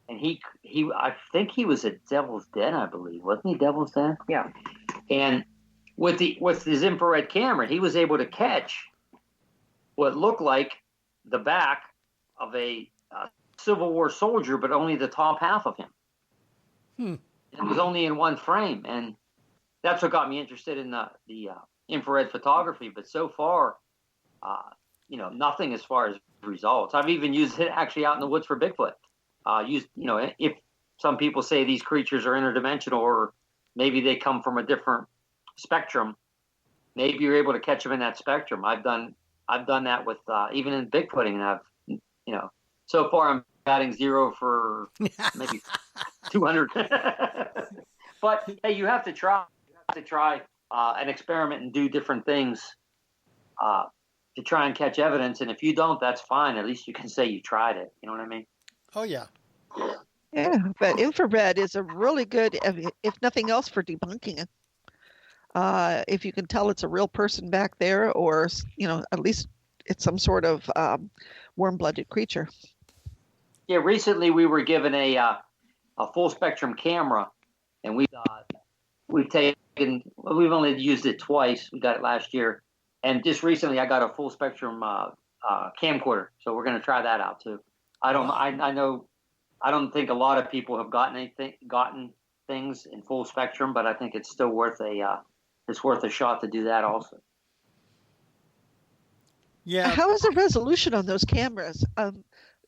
and I think he was at Devil's Den, I believe. Wasn't he Devil's Den? Yeah. And with his infrared camera, he was able to catch what looked like the back of a Civil War soldier, but only the top half of him. It was only in one frame, and that's what got me interested in the infrared photography. But so far, nothing as far as results. I've even used it actually out in the woods for Bigfoot. If some people say these creatures are interdimensional, or maybe they come from a different spectrum, maybe you're able to catch them in that spectrum. I've done that with even in Bigfooting, and I've so far I'm batting 0 for maybe 200. But hey, you have to try. an experiment and do different things to try and catch evidence. And if you don't, that's fine. At least you can say you tried it. You know what I mean? Oh, yeah. Yeah, but infrared is a really good, if nothing else, for debunking it. If you can tell it's a real person back there, or at least it's some sort of warm-blooded creature. Yeah, recently we were given a full spectrum camera, and we've only used it twice. We got it last year, and just recently I got a full spectrum camcorder, so we're going to try that out too. I don't think a lot of people have gotten things in full spectrum, but I think it's still worth a shot to do that also. Yeah. How is the resolution on those cameras?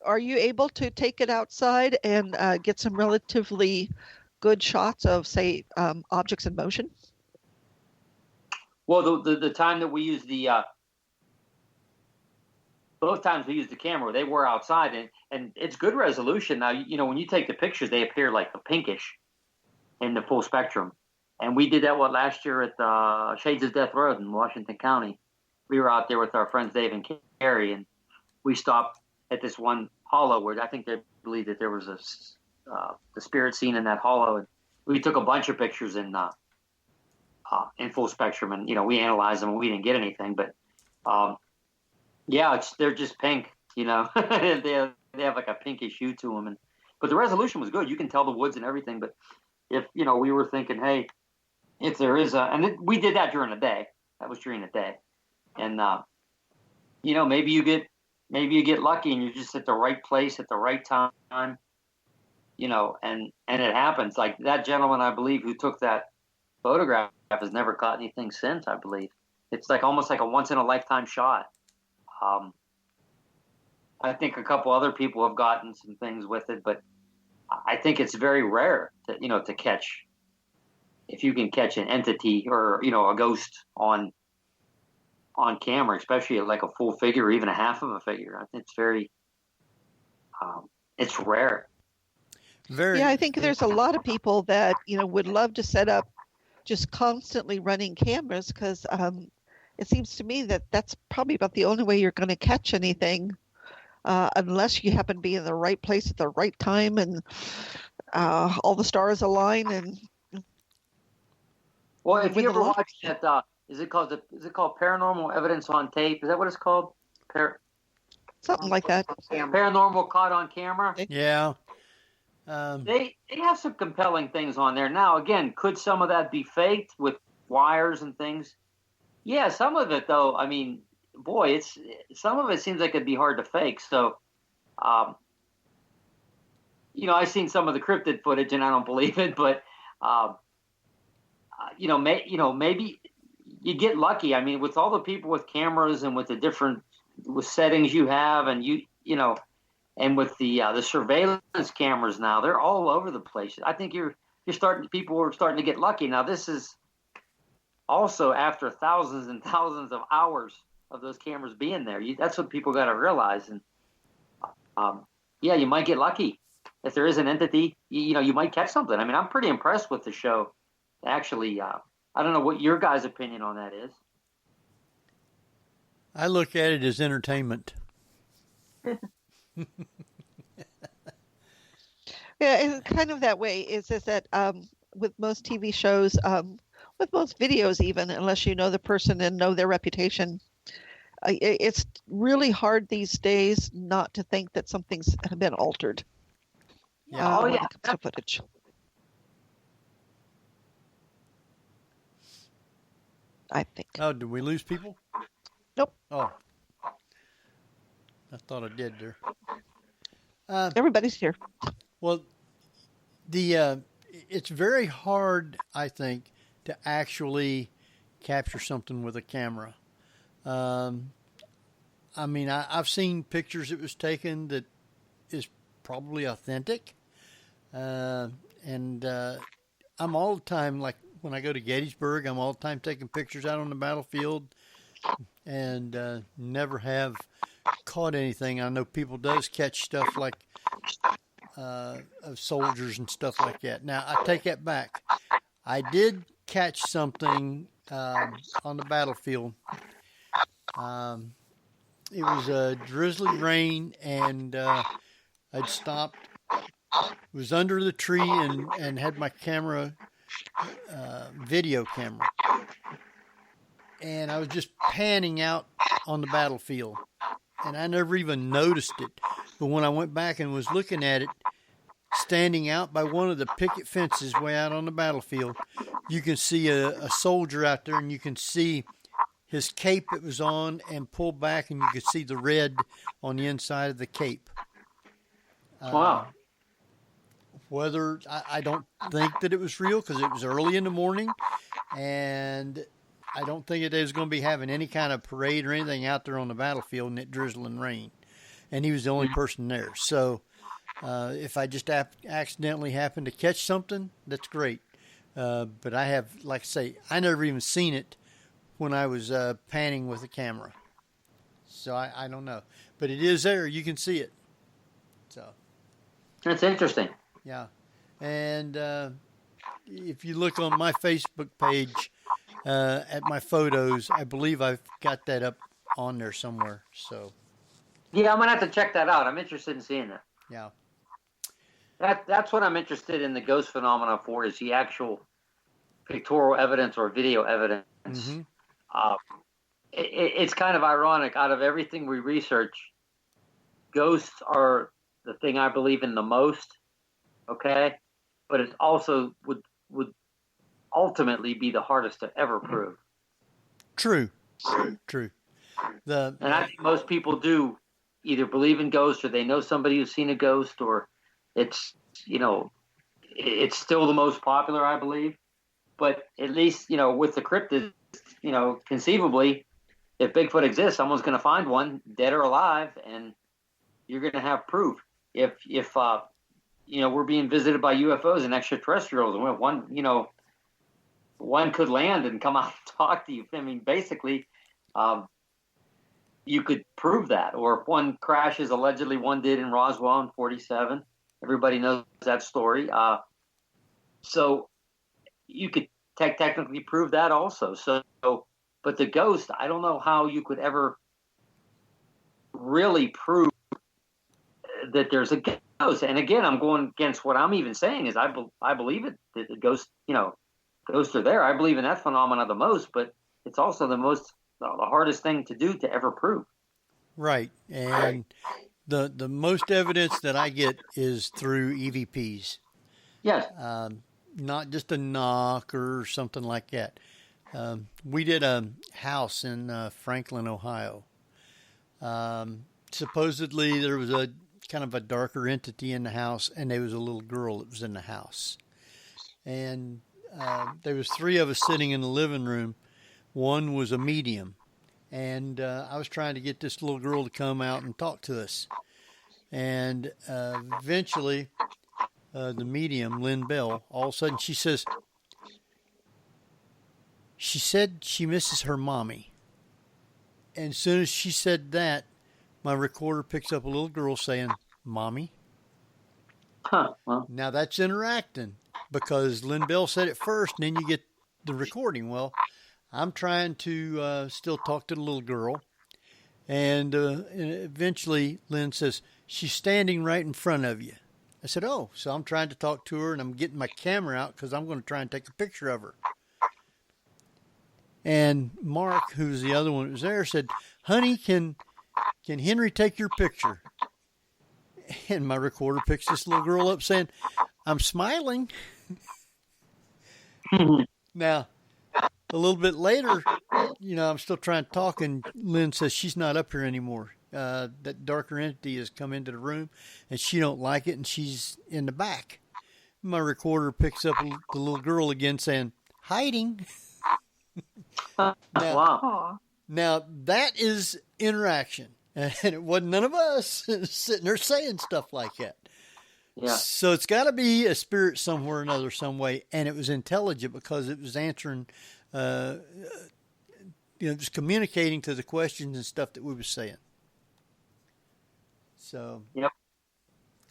Are you able to take it outside and get some relatively good shots of, say, objects in motion? Well, the time that we used both times we used the camera, they were outside, and it's good resolution. Now, when you take the pictures, they appear like a pinkish in the full spectrum. And we did that last year at Shades of Death Road in Washington County. We were out there with our friends Dave and Carrie, and we stopped at this one hollow where I think they believed that there was the spirit scene in that hollow. And we took a bunch of pictures in full spectrum, and we analyzed them, and we didn't get anything. But they're just pink. They have like a pinkish hue to them, but the resolution was good. You can tell the woods and everything. But if we were thinking, hey, if there is we did that during the day. That was during the day, and maybe you get lucky and you're just at the right place at the right time, and it happens. Like that gentleman, I believe, who took that photograph has never caught anything since. I believe it's like almost like a once in a lifetime shot. I think a couple other people have gotten some things with it, but I think it's very rare to catch. If you can catch an entity or a ghost on camera, especially like a full figure or even a half of a figure, I think it's very it's rare. Very. Yeah, I think there's a lot of people that would love to set up just constantly running cameras, because it seems to me that that's probably about the only way you're going to catch anything, unless you happen to be in the right place at the right time and all the stars align. And well, if you ever watched that, is it called Paranormal Evidence on Tape? Is that what it's called? Something like that. Paranormal Caught on Camera. Yeah. They have some compelling things on there. Now, again, could some of that be faked with wires and things? Yeah, some of it, though. I mean, boy, some of it seems like it'd be hard to fake. So, I've seen some of the cryptid footage, and I don't believe it. But, maybe you get lucky. I mean, with all the people with cameras and with the different settings you have, and and with the surveillance cameras now, they're all over the place. I think people are starting to get lucky. Now, this is also after thousands and thousands of hours of those cameras being there. That's what people got to realize. And you might get lucky. If there is an entity, you might catch something. I mean, I'm pretty impressed with the show. Actually, I don't know what your guys' opinion on that is. I look at it as entertainment. Yeah, it's kind of that way. Is that with most TV shows, with most videos even, unless you know the person and know their reputation, it's really hard these days not to think that something's been altered. Yeah. When it comes to footage. I think. Oh, did we lose people? Nope. Oh. I thought I did there. Everybody's here. Well, it's very hard, I think, to actually capture something with a camera. I mean, I've seen pictures that was taken that is probably authentic. And I'm all the time, like when I go to Gettysburg, I'm all the time taking pictures out on the battlefield and never have caught anything. I know people does catch stuff like of soldiers and stuff like that. Now, I take that back. I did catch something on the battlefield. It was a drizzly rain, and I'd stopped. Was under the tree and had my camera, video camera, and I was just panning out on the battlefield, and I never even noticed it. But when I went back and was looking at it, standing out by one of the picket fences way out on the battlefield, you can see a soldier out there, and you can see his cape that was on and pulled back, and you could see the red on the inside of the cape. Wow. Whether I don't think that it was real because it was early in the morning, and I don't think it was going to be having any kind of parade or anything out there on the battlefield in it drizzling rain, and he was the only person there. So if I just accidentally happened to catch something, that's great. But I have, like I say, I never even seen it when I was panning with the camera. So I don't know, but it is there. You can see it. So that's interesting. Yeah, and if you look on my Facebook page at my photos, I believe I've got that up on there somewhere. So yeah, I'm gonna have to check that out. I'm interested in seeing that. Yeah, that's what I'm interested in the ghost phenomena for, is the actual pictorial evidence or video evidence. Mm-hmm. It's kind of ironic. Out of everything we research, ghosts are the thing I believe in the most. Okay, but it also would ultimately be the hardest to ever prove. True. And I think most people do either believe in ghosts, or they know somebody who's seen a ghost, or it's it's still the most popular, I believe. But at least with the cryptids, conceivably, if Bigfoot exists, someone's going to find one, dead or alive, and you're going to have proof. If we're being visited by UFOs and extraterrestrials, and one could land and come out and talk to you. I mean, basically, you could prove that. Or if one crashes, allegedly one did in Roswell in 1947. Everybody knows that story. So you could technically prove that also. So, but the ghost, I don't know how you could ever really prove that there's a ghost. And again, I'm going against what I'm even saying is I believe it, that the ghost, ghosts are there. I believe in that phenomena the most, but it's also the hardest thing to do to ever prove. Right. And the most evidence that I get is through EVPs. Yes. Not just a knock or something like that. We did a house in Franklin, Ohio. Supposedly there was a kind of a darker entity in the house, and there was a little girl that was in the house. And there was three of us sitting in the living room. One was a medium, and I was trying to get this little girl to come out and talk to us. And eventually, the medium, Lynn Bell, all of a sudden she said she misses her mommy. And as soon as she said that, my recorder picks up a little girl saying, "Mommy." Huh. Well. Now that's interacting, because Lynn Bell said it first, and then you get the recording. Well, I'm trying to still talk to the little girl, and eventually Lynn says, "She's standing right in front of you." I said, "Oh." So I'm trying to talk to her, and I'm getting my camera out because I'm going to try and take a picture of her. And Mark, who's the other one that was there, said, "Honey, can Henry take your picture?" And my recorder picks this little girl up saying, "I'm smiling." Now, a little bit later, I'm still trying to talk, and Lynn says she's not up here anymore. That darker entity has come into the room, and she don't like it, and she's in the back. My recorder picks up the little girl again saying, "Hiding." Wow. Now, that is interaction. And it wasn't none of us sitting there saying stuff like that. Yeah. So it's got to be a spirit somewhere or another, some way. And it was intelligent because it was answering, just communicating to the questions and stuff that we were saying. So yep.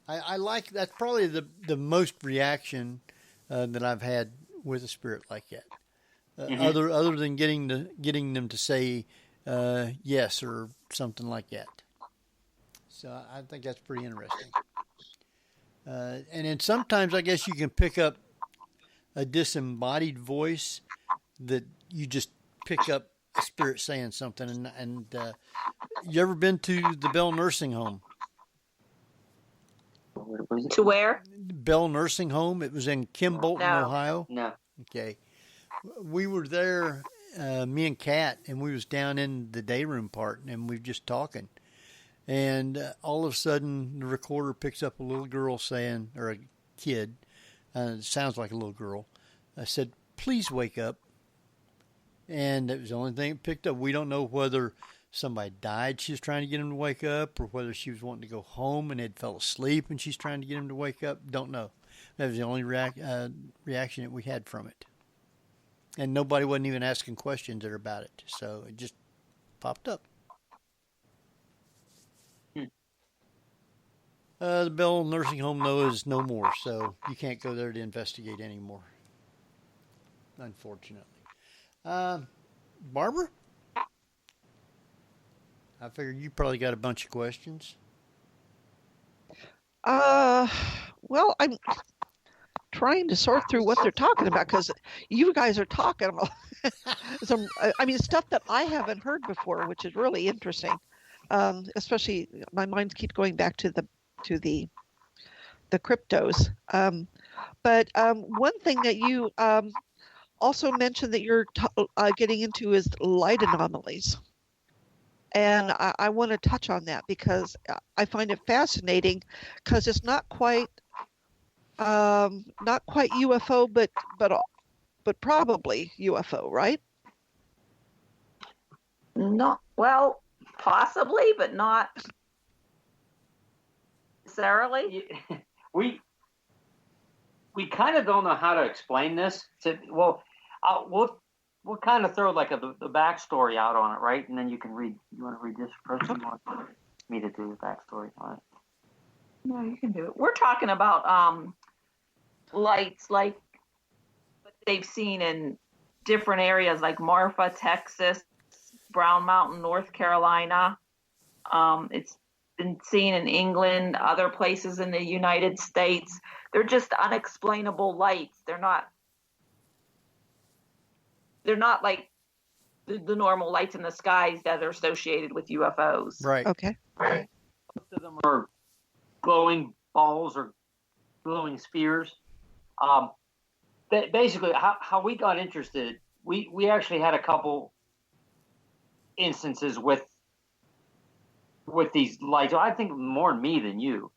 I like, that's probably the most reaction that I've had with a spirit like that. other than getting them to say yes or something like that. So I think that's pretty interesting. And then sometimes I guess you can pick up a disembodied voice that you just pick up a spirit saying something. And you ever been to the Bell Nursing Home? To where? Bell Nursing Home. It was in Kim Bolton, Ohio. No. Okay. We were there, me and Kat, and we was down in the day room part, and we were just talking. And all of a sudden, the recorder picks up a little girl saying, or a kid, it sounds like a little girl, said, "Please wake up." And that was the only thing it picked up. We don't know whether somebody died, she was trying to get him to wake up, or whether she was wanting to go home and had fell asleep and she's trying to get him to wake up. Don't know. That was the only reaction that we had from it. And nobody wasn't even asking questions there about it. So it just popped up. The Bell Nursing Home, though, is no more, so you can't go there to investigate anymore, unfortunately. Barbara? I figured you probably got a bunch of questions. Well, I'm trying to sort through what they're talking about because you guys are talking about some, stuff that I haven't heard before, which is really interesting. Especially, my mind keeps going back to the cryptos. But one thing that you also mentioned that you're getting into is light anomalies. And I want to touch on that because I find it fascinating because it's not quite UFO, but probably UFO, right? No, well, possibly, but not necessarily. We kind of don't know how to explain this. We'll kind of throw like the backstory out on it, right? And then you can read. You want to read this first? You want me to do the backstory on it? No, you can do it. We're talking about lights like what they've seen in different areas like Marfa, Texas, Brown Mountain, North Carolina. It's been seen in England, other places in the United States. They're just unexplainable lights. They're not like the normal lights in the skies that are associated with UFOs. Right. Okay. Most of them are glowing balls or glowing spheres. Basically, how we got interested, we actually had a couple instances with these lights. I think more me than you.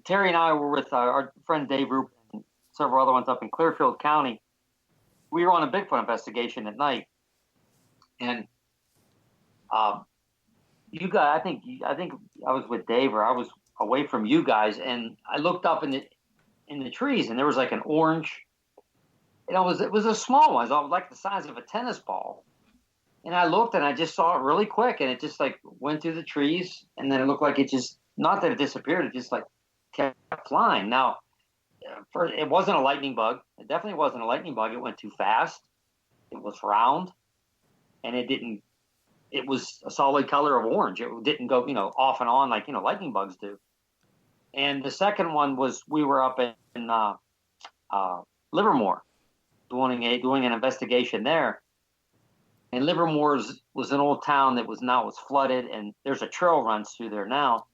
Terry and I were with our friend Dave Roop and several other ones up in Clearfield County. We were on a Bigfoot investigation at night, and you guys, I think I was with Dave, or I was away from you guys, and I looked up in the trees, and there was like an orange. It was a small one. It was like the size of a tennis ball. And I looked, and I just saw it really quick, and it just like went through the trees, and then it looked like it just, not that it disappeared, it just like kept flying. Now, it wasn't a lightning bug. It definitely wasn't a lightning bug. It went too fast. It was round, and it was a solid color of orange. It didn't go, off and on like, lightning bugs do. And the second one was, we were up in Livermore doing an investigation there. And Livermore was an old town that was flooded, and there's a trail runs through there now.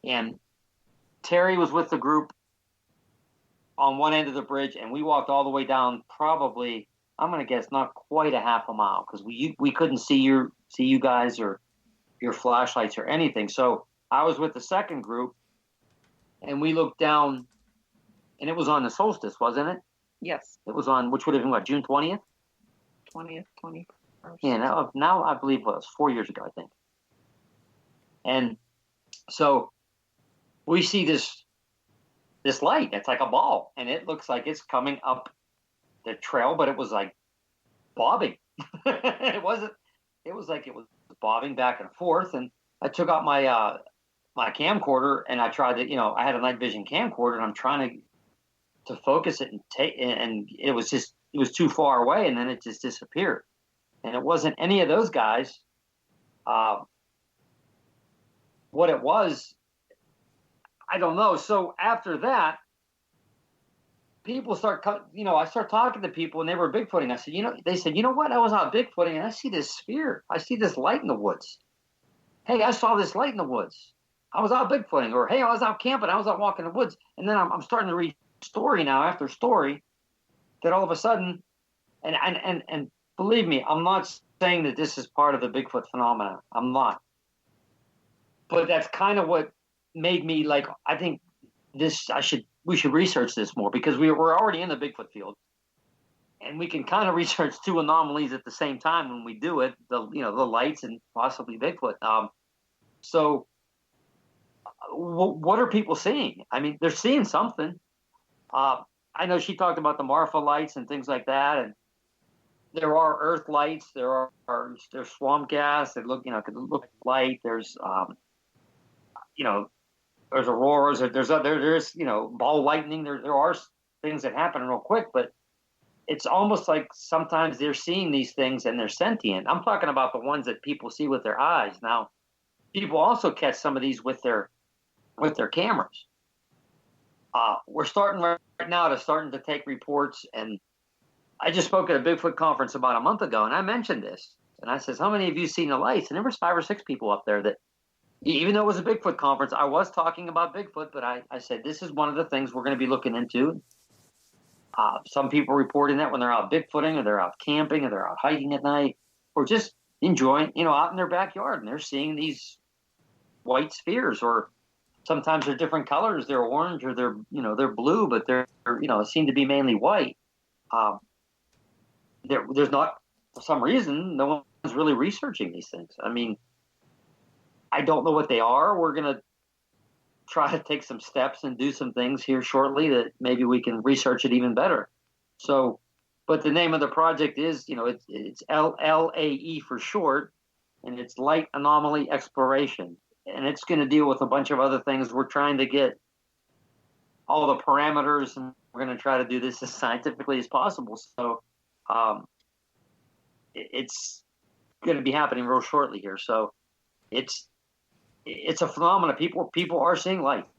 And Terry was with the group on one end of the bridge, and we walked all the way down, probably, I'm going to guess, not quite a half a mile, because we couldn't see you guys or your flashlights or anything. So I was with the second group, and we looked down, and it was on the solstice, wasn't it? Yes. It was on, which would have been what, June 20th? 20th, 21st. Yeah, now I believe it was 4 years ago, I think. And so we see this light. It's like a ball, and it looks like it's coming up the trail, but it was like bobbing. It was like it was bobbing back and forth. And I took out my my camcorder, and I tried to, I had a night vision camcorder, and I'm trying to focus it and it was just, was too far away, and then it just disappeared. And it wasn't any of those guys. What it was, I don't know. So after that, people I start talking to people, and they were Bigfooting. I said, they said, you know what? I was out Bigfooting, and I see this sphere. I see this light in the woods. Hey, I saw this light in the woods. I was out Bigfooting. Or, hey, I was out camping. I was out walking the woods. And then I'm starting to read story now after story that all of a sudden, and believe me, I'm not saying that this is part of the Bigfoot phenomenon. I'm not. But that's kind of what made me like, I think we should research this more, because we're already in the Bigfoot field, and we can kind of research two anomalies at the same time when we do it, the lights and possibly Bigfoot. So what are people seeing? I mean, they're seeing something. I know she talked about the Marfa lights and things like that, and there are earth lights, there's swamp gas that could look like light. There's there's auroras, there's ball lightning. There are things that happen real quick, but it's almost like sometimes they're seeing these things and they're sentient. I'm talking about the ones that people see with their eyes. Now, people also catch some of these with their cameras. We're starting right now to take reports, and I just spoke at a Bigfoot conference about a month ago, and I mentioned this, and I says, how many of you seen the lights? And there was 5 or 6 people up there that, even though it was a Bigfoot conference, I was talking about Bigfoot, but I said, this is one of the things we're going to be looking into. Some people reporting that when they're out Bigfooting, or they're out camping, or they're out hiking at night, or just enjoying, out in their backyard, and they're seeing these white spheres, or sometimes they're different colors. They're orange, or they're blue, but they're seem to be mainly white. There's not, for some reason, no one's really researching these things. I mean, I don't know what they are. We're going to try to take some steps and do some things here shortly that maybe we can research it even better. So, but the name of the project is, it's LAE for short, and it's Light Anomaly Exploration. And it's going to deal with a bunch of other things. We're trying to get all the parameters, and we're going to try to do this as scientifically as possible. So it's going to be happening real shortly here. So it's a phenomenon. People are seeing lights.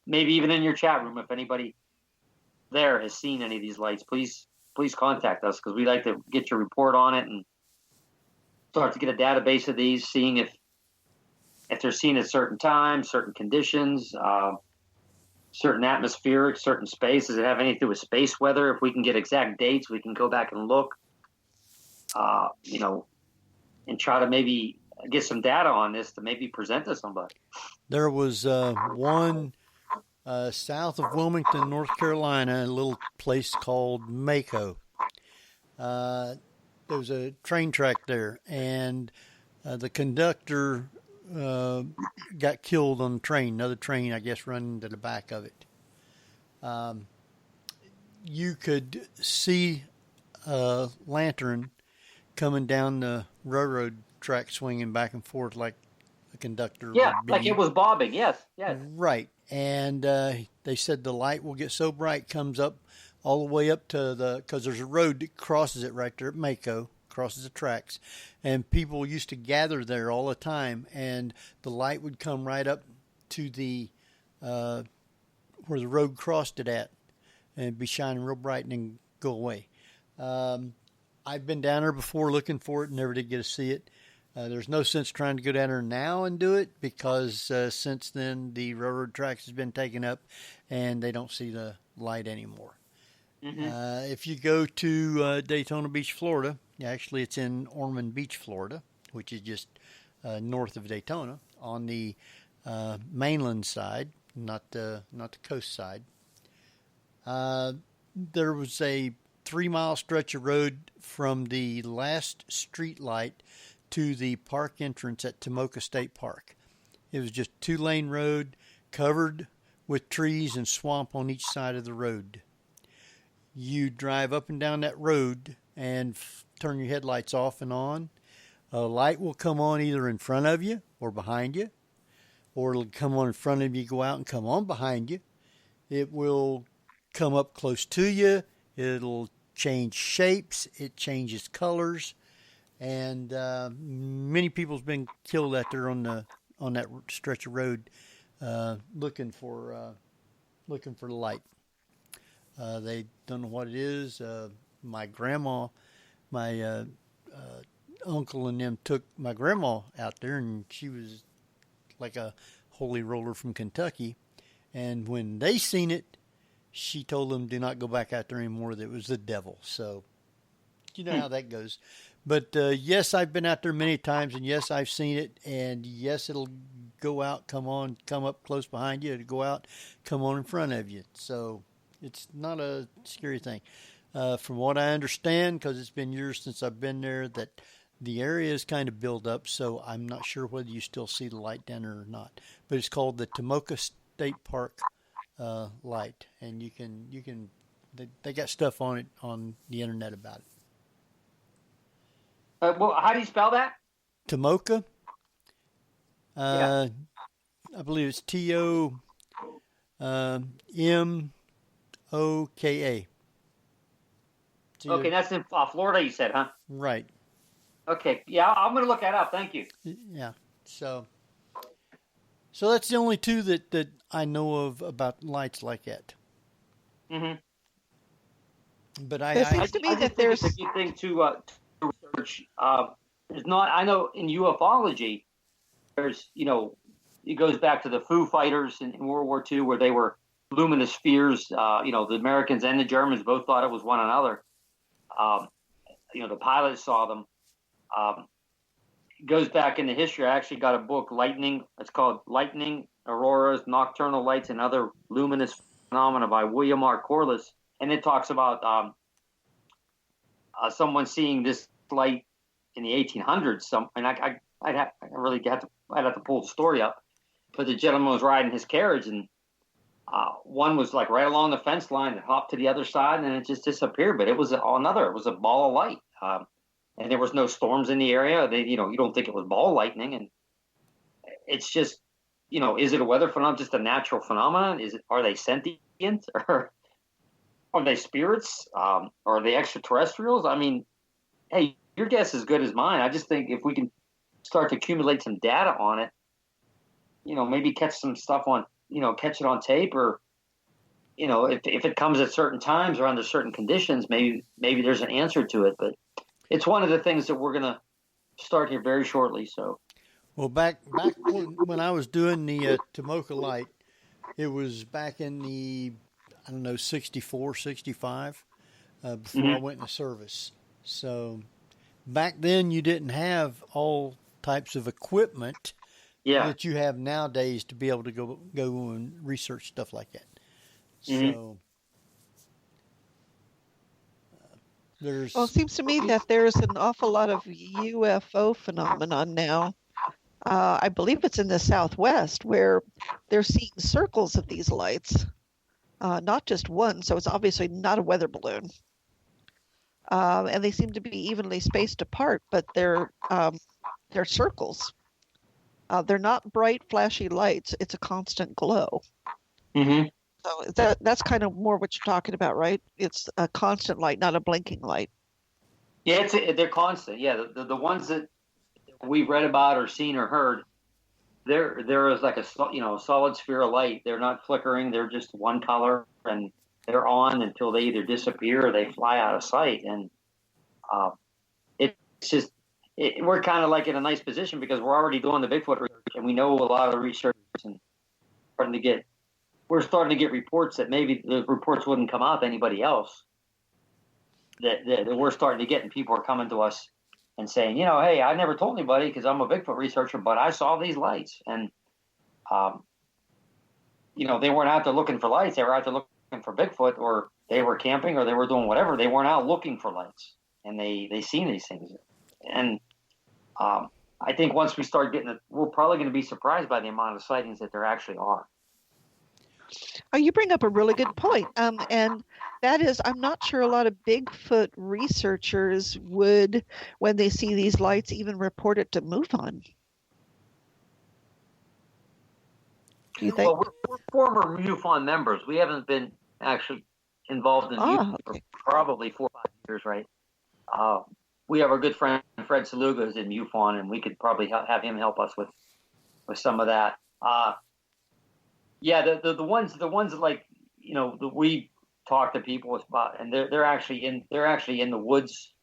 Maybe even in your chat room, if anybody there has seen any of these lights, please contact us, because we'd like to get your report on it and start to get a database of these, seeing if they're seen at certain times, certain conditions, certain atmospheric, certain space. Does it have anything to do with space weather? If we can get exact dates, we can go back and look, and try to maybe get some data on this to maybe present to somebody. There was one south of Wilmington, North Carolina, a little place called Mako. There was a train track there, and the conductor got killed on the train. Another train, I guess, running to the back of it. You could see a lantern coming down the railroad track, swinging back and forth like the conductor. Yeah, like it was bobbing. Yes. Right. And they said the light will get so bright, comes up all the way up to because there's a road that crosses it right there at Mako, crosses the tracks. And people used to gather there all the time, and the light would come right up to the where the road crossed it at, and be shining real bright and then go away. I've been down there before looking for it, never did get to see it. There's no sense trying to go down there now and do it, because since then the railroad tracks has been taken up and they don't see the light anymore. Mm-hmm. If you go to Daytona Beach, Florida, actually it's in Ormond Beach, Florida, which is just north of Daytona on the mainland side, not the coast side. There was a 3-mile stretch of road from the last street light to the park entrance at Tomoka State Park. It was just 2-lane road covered with trees and swamp on each side of the road. You drive up and down that road and turn your headlights off and on. A light will come on either in front of you or behind you, or it'll come on in front of you, go out and come on behind you. It will come up close to you. It'll change shapes. It changes colors, and many people's been killed out there on that stretch of road, looking for the light. They don't know what it is. My grandma, my uncle and them took my grandma out there, and she was like a holy roller from Kentucky. And when they seen it, she told them, do not go back out there anymore. That it was the devil. So you know how that goes. But yes, I've been out there many times, and yes, I've seen it. And yes, it'll go out, come up close behind you. It'll go out, come on in front of you. So it's not a scary thing. From what I understand, because it's been years since I've been there, that the area is kind of built up, so I'm not sure whether you still see the light down there or not. But it's called the Tomoka State Park light, and you can they got stuff on it on the internet about it. Well, how do you spell that? Tomoka. I believe it's TOMOKA. Okay, that's in Florida, you said, huh? Right. Okay, yeah, I'm going to look that up. Thank you. Yeah, so that's the only two that I know of about lights like that. Mm-hmm. But it seems to me that there's a good thing to research. There's not. I know in ufology, there's it goes back to the Foo Fighters in World War II, where they were luminous spheres. The Americans and the Germans both thought it was one another. The pilots saw them. It goes back into history. I actually got a book, Lightning. It's called Lightning, Auroras, Nocturnal Lights, and Other Luminous Phenomena by William R. Corliss. And it talks about someone seeing this light in the 1800s. I'd have to pull the story up. But the gentleman was riding his carriage, and one was like right along the fence line and hopped to the other side, and then it just disappeared. But it was a ball of light. And there was no storms in the area. You don't think it was ball lightning, and it's just, is it a weather phenomenon, just a natural phenomenon? Are they sentient, or are they spirits? Or are they extraterrestrials? I mean, hey, your guess is as good as mine. I just think if we can start to accumulate some data on it, maybe catch some stuff on, catch it on tape, or, if it comes at certain times or under certain conditions, maybe there's an answer to it. But it's one of the things that we're going to start here very shortly. So, well, back when I was doing the Tomoka light, it was back in the 64, 65, before I went into service. So back then you didn't have all types of equipment that you have nowadays to be able to go and research stuff like that. So it seems to me that there's an awful lot of UFO phenomenon now. I believe it's in the Southwest, where they're seeing circles of these lights, not just one. So it's obviously not a weather balloon. And they seem to be evenly spaced apart, but they're circles. They're not bright, flashy lights. It's a constant glow. Mm-hmm. So that's kind of more what you're talking about, right? It's a constant light, not a blinking light. Yeah, they're constant. Yeah, the ones that we've read about or seen or heard, there is like a solid sphere of light. They're not flickering. They're just one color, and they're on until they either disappear or they fly out of sight. And it's just we're kind of like in a nice position because we're already doing the Bigfoot research, and we know a lot of the research, and we're starting to get reports that maybe the reports wouldn't come out to anybody else. That we're starting to get, and people are coming to us and saying, hey, I never told anybody because I'm a Bigfoot researcher, but I saw these lights. And, they weren't out there looking for lights. They were out there looking for Bigfoot, or they were camping, or they were doing whatever. They weren't out looking for lights, and they seen these things. And I think once we start getting it, we're probably going to be surprised by the amount of sightings that there actually are. Oh, you bring up a really good point. And that is, I'm not sure a lot of Bigfoot researchers would, when they see these lights, even report it to MUFON. Do you think? Well, we're former MUFON members. We haven't been actually involved in MUFON for probably 4 or 5 years, right? We have our good friend Fred Saluga who's in MUFON, and we could probably have him help us with some of that. The ones that, like, you know, that we talk to people about, and they're actually in the woods,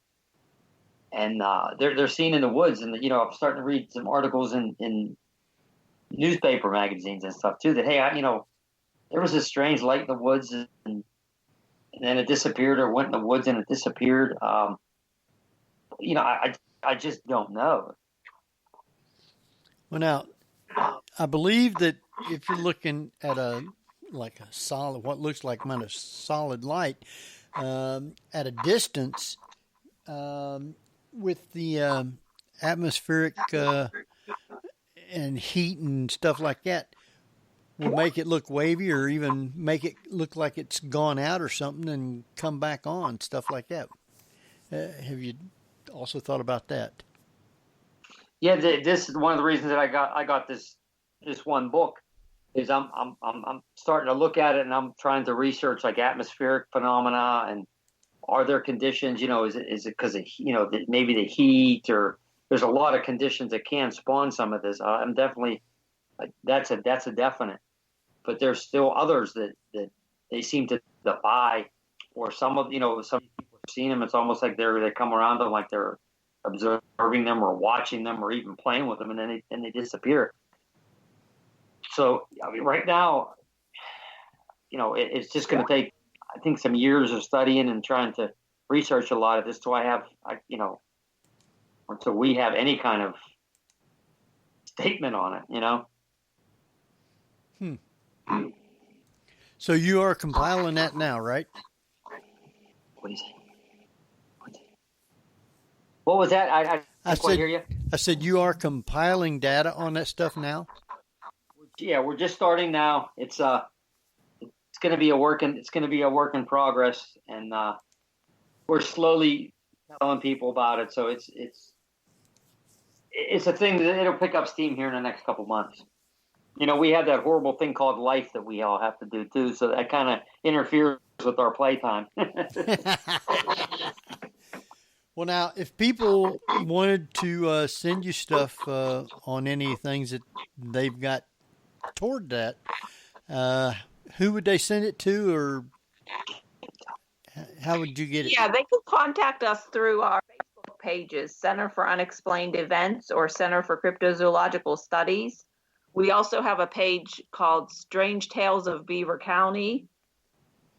and they're seen in the woods, and you know, I'm starting to read some articles in newspaper magazines and stuff too, that hey, there was this strange light in the woods, and then it disappeared, or went in the woods and it disappeared. I just don't know. Well, now, I believe that if you're looking at what looks like kind of solid light at a distance, with the atmospheric and heat and stuff like that, will make it look wavy, or even make it look like it's gone out or something and come back on, stuff like that. Have you also thought about that? Yeah, this is one of the reasons that I got this one book, is I'm starting to look at it, and I'm trying to research like atmospheric phenomena, and are there conditions, you know, is it because of, you know, maybe the heat, or there's a lot of conditions that can spawn some of this. I'm definitely, that's a definite, but there's still others that they seem to defy, or some people have seen them. It's almost like they come around them, like they're observing them or watching them or even playing with them, and then they disappear. So, I mean, right now, you know, it's just going to take, I think, some years of studying and trying to research a lot of this until we have any kind of statement on it, you know? So you are compiling that now, right? What do you say? What was that? I said, hear you. I said you are compiling data on that stuff now? Yeah, we're just starting now. It's going to be a work in progress, and we're slowly telling people about it. So it's a thing that it'll pick up steam here in the next couple months. You know, we have that horrible thing called life that we all have to do too, so that kind of interferes with our playtime. Well, now, if people wanted to send you stuff on any things that they've got toward that, who would they send it to, or how would you get it? Yeah, they can contact us through our Facebook pages, Center for Unexplained Events or Center for Cryptozoological Studies. We also have a page called Strange Tales of Beaver County.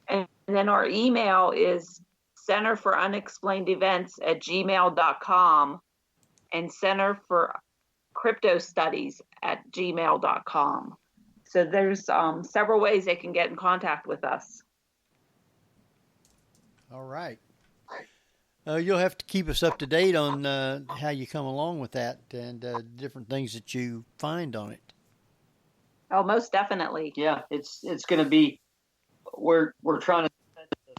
And then our email is Center for Unexplained Events at gmail.com and Center for Crypto Studies at gmail.com. So there's several ways they can get in contact with us. All right. You'll have to keep us up to date on how you come along with that and different things that you find on it. Oh, most definitely. Yeah, it's going to be, we're trying to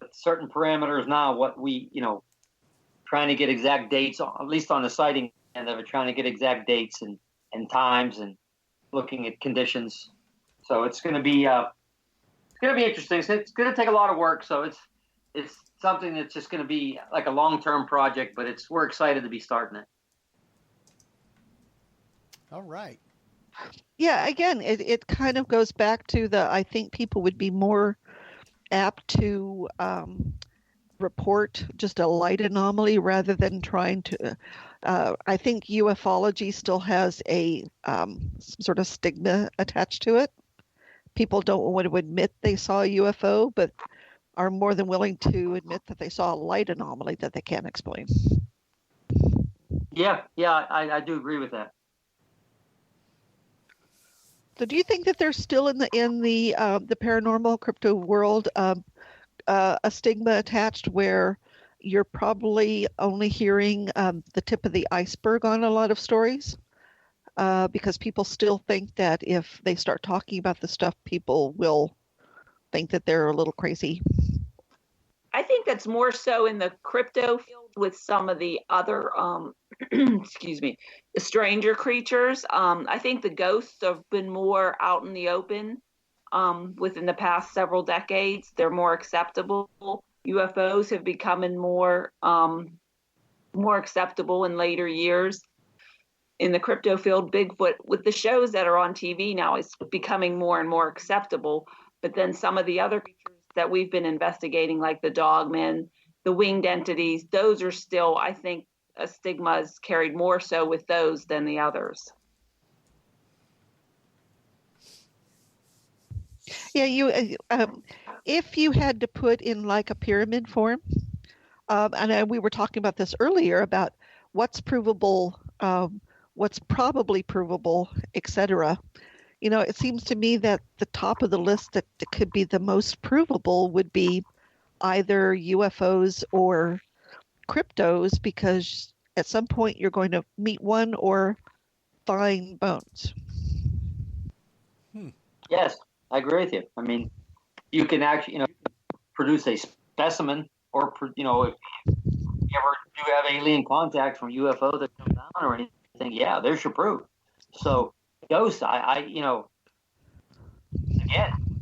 set certain parameters now, what we, trying to get exact dates, at least on the sighting end of it, trying to get exact dates and times and looking at conditions. So it's going to be interesting. So it's going to take a lot of work. So it's something that's just going to be like a long-term project, but we're excited to be starting it. All right. Yeah, again, it kind of goes back to I think people would be more apt to report just a light anomaly rather than trying to, I think ufology still has a sort of stigma attached to it. People don't want to admit they saw a UFO, but are more than willing to admit that they saw a light anomaly that they can't explain. Yeah, I do agree with that. So, do you think that there's still in the paranormal crypto world a stigma attached where you're probably only hearing the tip of the iceberg on a lot of stories? Because people still think that if they start talking about the stuff, people will think that they're a little crazy. I think that's more so in the crypto field with some of the other, excuse me, the stranger creatures. I think the ghosts have been more out in the open. within the past several decades. They're more acceptable. UFOs have become more acceptable in later years. In the crypto field, Bigfoot, with the shows that are on TV now, is becoming more and more acceptable. But then some of the other creatures that we've been investigating, like the dogmen, the winged entities, those are still, I think, a stigma is carried more so with those than the others. Yeah, if you had to put in like a pyramid form, and we were talking about this earlier about what's provable, what's probably provable, etc. It seems to me that the top of the list that could be the most provable would be either UFOs or cryptos, because at some point you're going to meet one or find bones. Yes, I agree with you. I mean, you can actually, produce a specimen, or, if you ever do have alien contact from UFO that comes down or anything, yeah, there's your proof. So ghosts, again,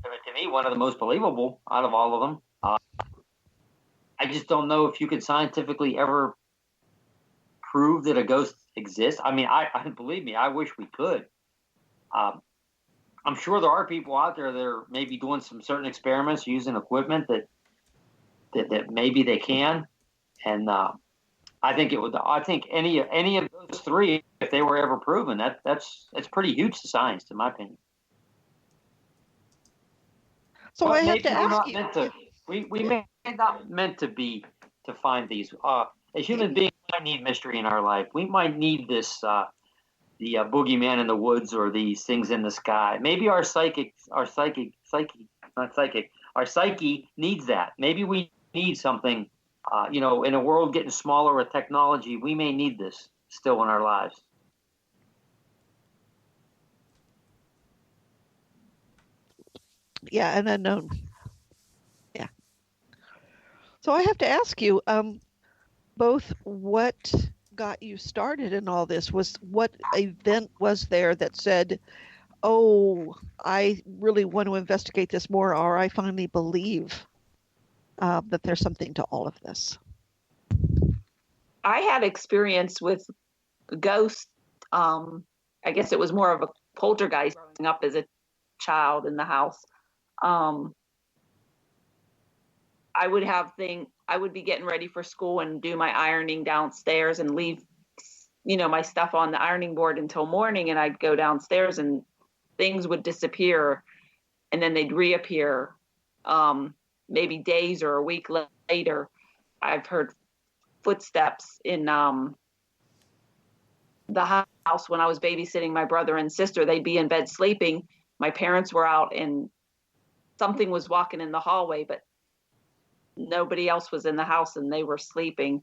to me, one of the most believable out of all of them. I just don't know if you could scientifically ever prove that a ghost exists. I mean, I believe me, I wish we could. I'm sure there are people out there that are maybe doing some certain experiments using equipment that maybe they can, and I think any of those three, if they were ever proven, that's pretty huge to science, in my opinion. So I have to ask you. We may not meant to be to find these. As human beings, we might need mystery in our life. We might need this. The boogeyman in the woods, or these things in the sky. Maybe our psyche needs that. Maybe we need something, in a world getting smaller with technology, we may need this still in our lives. Yeah, an unknown. Yeah. So I have to ask you, both what got you started in all this, was what event was there that said, oh, I really want to investigate this more, or I finally believe that there's something to all of this? I had experience with ghosts. I guess it was more of a poltergeist growing up as a child in the house. I would be getting ready for school and do my ironing downstairs and leave, my stuff on the ironing board until morning. And I'd go downstairs and things would disappear and then they'd reappear. Maybe days or a week later, I've heard footsteps in the house when I was babysitting my brother and sister. They'd be in bed sleeping. My parents were out and something was walking in the hallway, but nobody else was in the house and they were sleeping.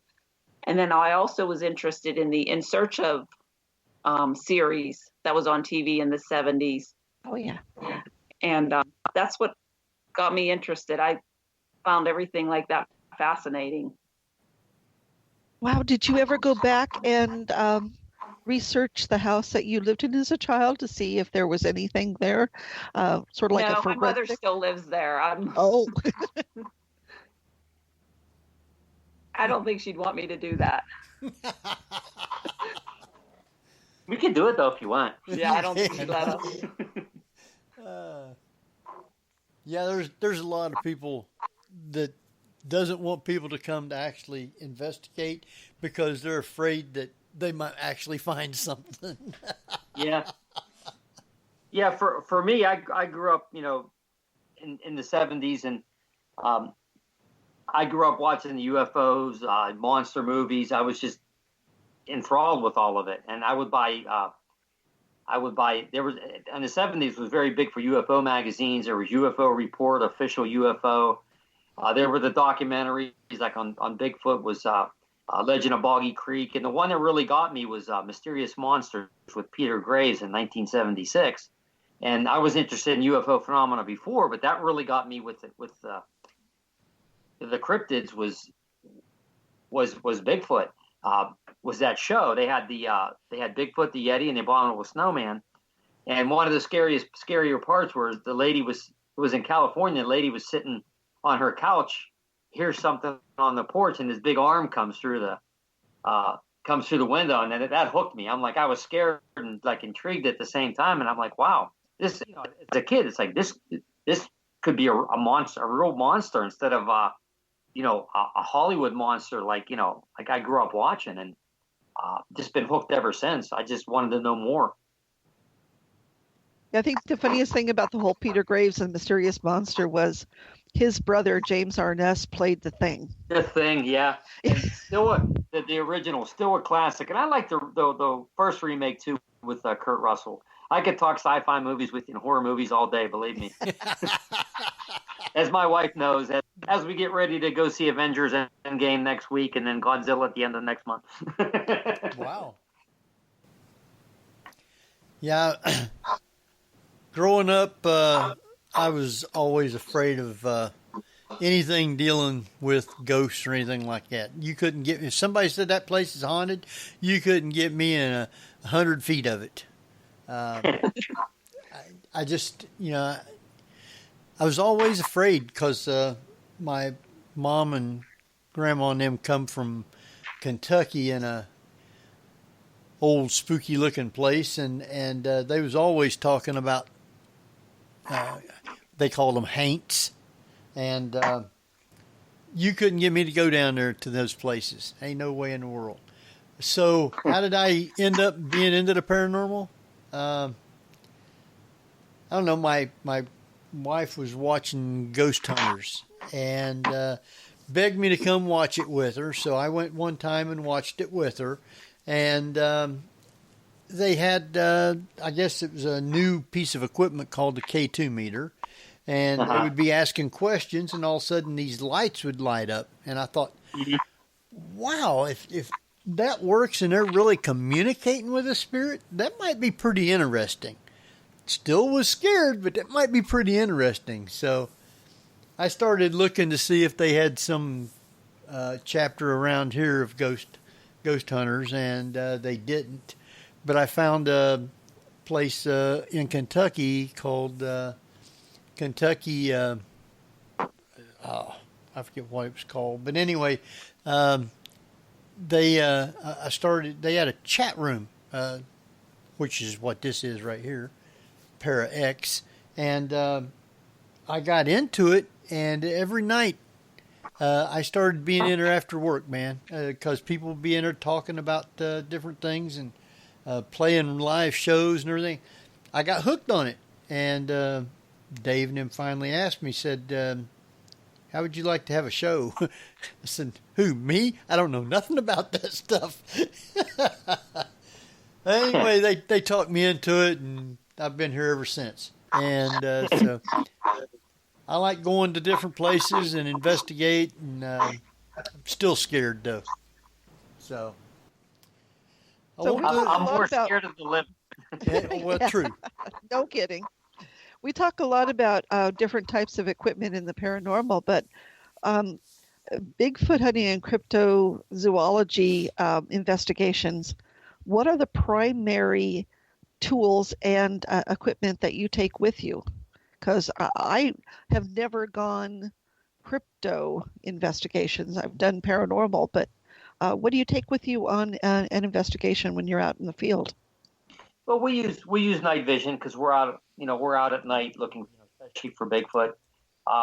And then I also was interested in the In Search of series that was on TV in the 70s. Oh, yeah. And that's what got me interested. I found everything like that fascinating. Wow. Did you ever go back and research the house that you lived in as a child to see if there was anything there? Sort of like no, a forensic? My mother still lives there. Oh. I don't think she'd want me to do that. We can do it, though, if you want. Yeah, I don't think she'd let us. Yeah, there's a lot of people that doesn't want people to come to actually investigate because they're afraid that they might actually find something. Yeah. Yeah, for me, I grew up, in the 70s, and I grew up watching the UFOs, monster movies. I was just enthralled with all of it. And I would buy, there was, in the 70s was very big for UFO magazines. There was UFO Report, Official UFO. There were the documentaries, like on Bigfoot was Legend of Boggy Creek. And the one that really got me was Mysterious Monsters with Peter Graves in 1976. And I was interested in UFO phenomena before, but that really got me with the cryptids was Bigfoot. Was that show? They had Bigfoot, the Yeti, and the Abominable Snowman. And one of the scarier parts was the lady it was in California. The lady was sitting on her couch, hears something on the porch, and this big arm comes through the window, and then that hooked me. I'm like, I was scared and like intrigued at the same time, and I'm like, wow, this, as a kid, it's like this could be a monster, a real monster, instead of a Hollywood monster, like I grew up watching, and just been hooked ever since. I just wanted to know more. I think the funniest thing about the whole Peter Graves and Mysterious Monster was his brother, James Arness, played the Thing. The Thing, yeah. Still the original, still a classic. And I like the first remake, too, with Kurt Russell. I could talk sci-fi movies with you and horror movies all day, believe me. As my wife knows, as we get ready to go see Avengers Endgame next week and then Godzilla at the end of next month. Wow. Yeah. Growing up, I was always afraid of anything dealing with ghosts or anything like that. You couldn't get me. If somebody said that place is haunted, you couldn't get me in 100 feet of it. I just, I was always afraid because my mom and grandma and them come from Kentucky in a old spooky looking place, and they was always talking about they called them haints, and you couldn't get me to go down there to those places. Ain't no way in the world. So how did I end up being into the paranormal? I don't know. My wife was watching Ghost Hunters and begged me to come watch it with her. So I went one time and watched it with her, and they had, I guess it was a new piece of equipment called the K2 meter, and they would be asking questions, and all of a sudden these lights would light up, and I thought, wow, if that works and they're really communicating with a spirit, that might be pretty interesting. Still was scared, but that might be pretty interesting. So I started looking to see if they had some chapter around here of ghost hunters, and they didn't. But I found a place in Kentucky called Kentucky. I forget what it was called, but anyway, they had a chat room, which is what this is right here, Para X, and I got into it, and every night I started being in there after work, man, because people would be in there talking about different things and playing live shows and everything. I got hooked on it, and Dave and him finally asked me, said, how would you like to have a show? I said, who, me? I don't know nothing about that stuff. Anyway, they talked me into it, and I've been here ever since. And so I like going to different places and investigate, and I'm still scared, though. So I'm more scared of the living. Yeah, well, true. No kidding. We talk a lot about different types of equipment in the paranormal, but Bigfoot hunting and cryptozoology investigations, what are the primary tools and equipment that you take with you? Because I have never gone crypto investigations. I've done paranormal, but what do you take with you on an investigation when you're out in the field? Well, we use night vision because we're out at night looking, especially for Bigfoot.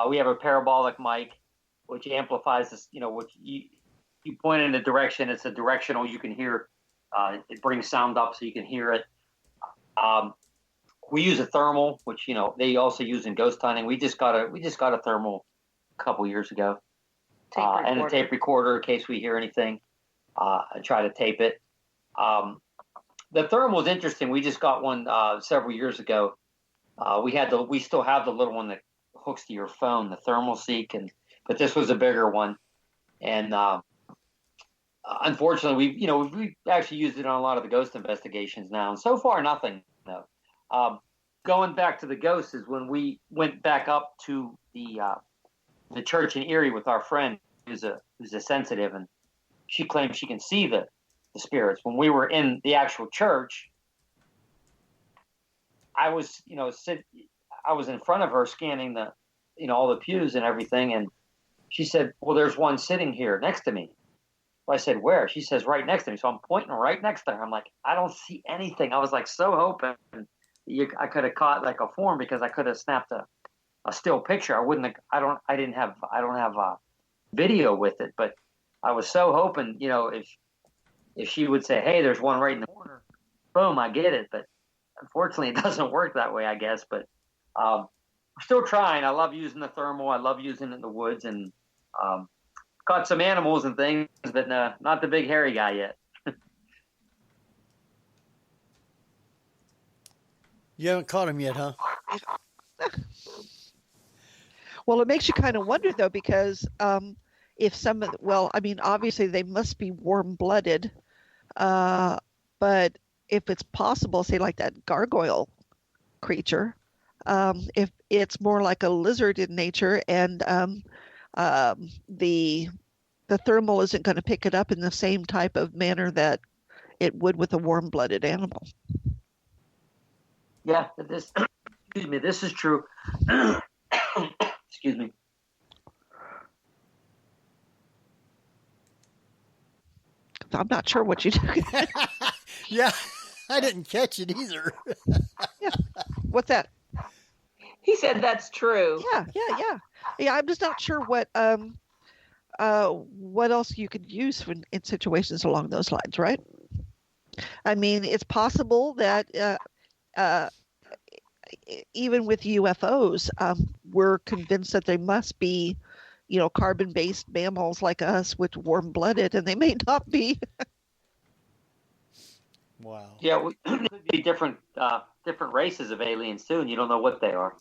We have a parabolic mic, which amplifies this. Which you point in a direction. It's a directional. You can hear. It brings sound up so you can hear it. We use a thermal, which they also use in ghost hunting. We just got a thermal a couple years ago, and a tape recorder in case we hear anything. I try to tape it. The thermal is interesting. We just got one several years ago. We still have the little one that hooks to your phone, the Thermal Seek, but this was a bigger one. And unfortunately, we actually used it on a lot of the ghost investigations now, and so far nothing. No. Going back to the ghosts is when we went back up to the church in Erie with our friend who's a sensitive, and she claims she can see the spirits. When we were in the actual church, I was, I was in front of her scanning the, all the pews and everything. And she said, well, there's one sitting here next to me. Well, I said, where? She says, right next to me. So I'm pointing right next to her. I'm like, I don't see anything. I was like so hoping I could have caught like a form, because I could have snapped a still picture. I don't have a video with it, but I was so hoping, if she would say, hey, there's one right in the corner, boom, I get it. But unfortunately it doesn't work that way, I guess. But we're still trying. I love using the thermal. I love using it in the woods, and caught some animals and things, but not the big hairy guy yet. You haven't caught him yet, huh? Well, it makes you kind of wonder, though, because if obviously they must be warm-blooded, but if it's possible, say like that gargoyle creature, if it's more like a lizard in nature, and the thermal isn't going to pick it up in the same type of manner that it would with a warm-blooded animal. Yeah, this is true. Excuse me. I'm not sure what you do. Yeah, I didn't catch it either. Yeah. What's that? He said that's true. Yeah, I'm just not sure what else you could use in situations along those lines, right? I mean, it's possible that even with UFOs, we're convinced that they must be, carbon-based mammals like us, which warm-blooded, and they may not be. Wow. Yeah, could be different races of aliens too, and you don't know what they are.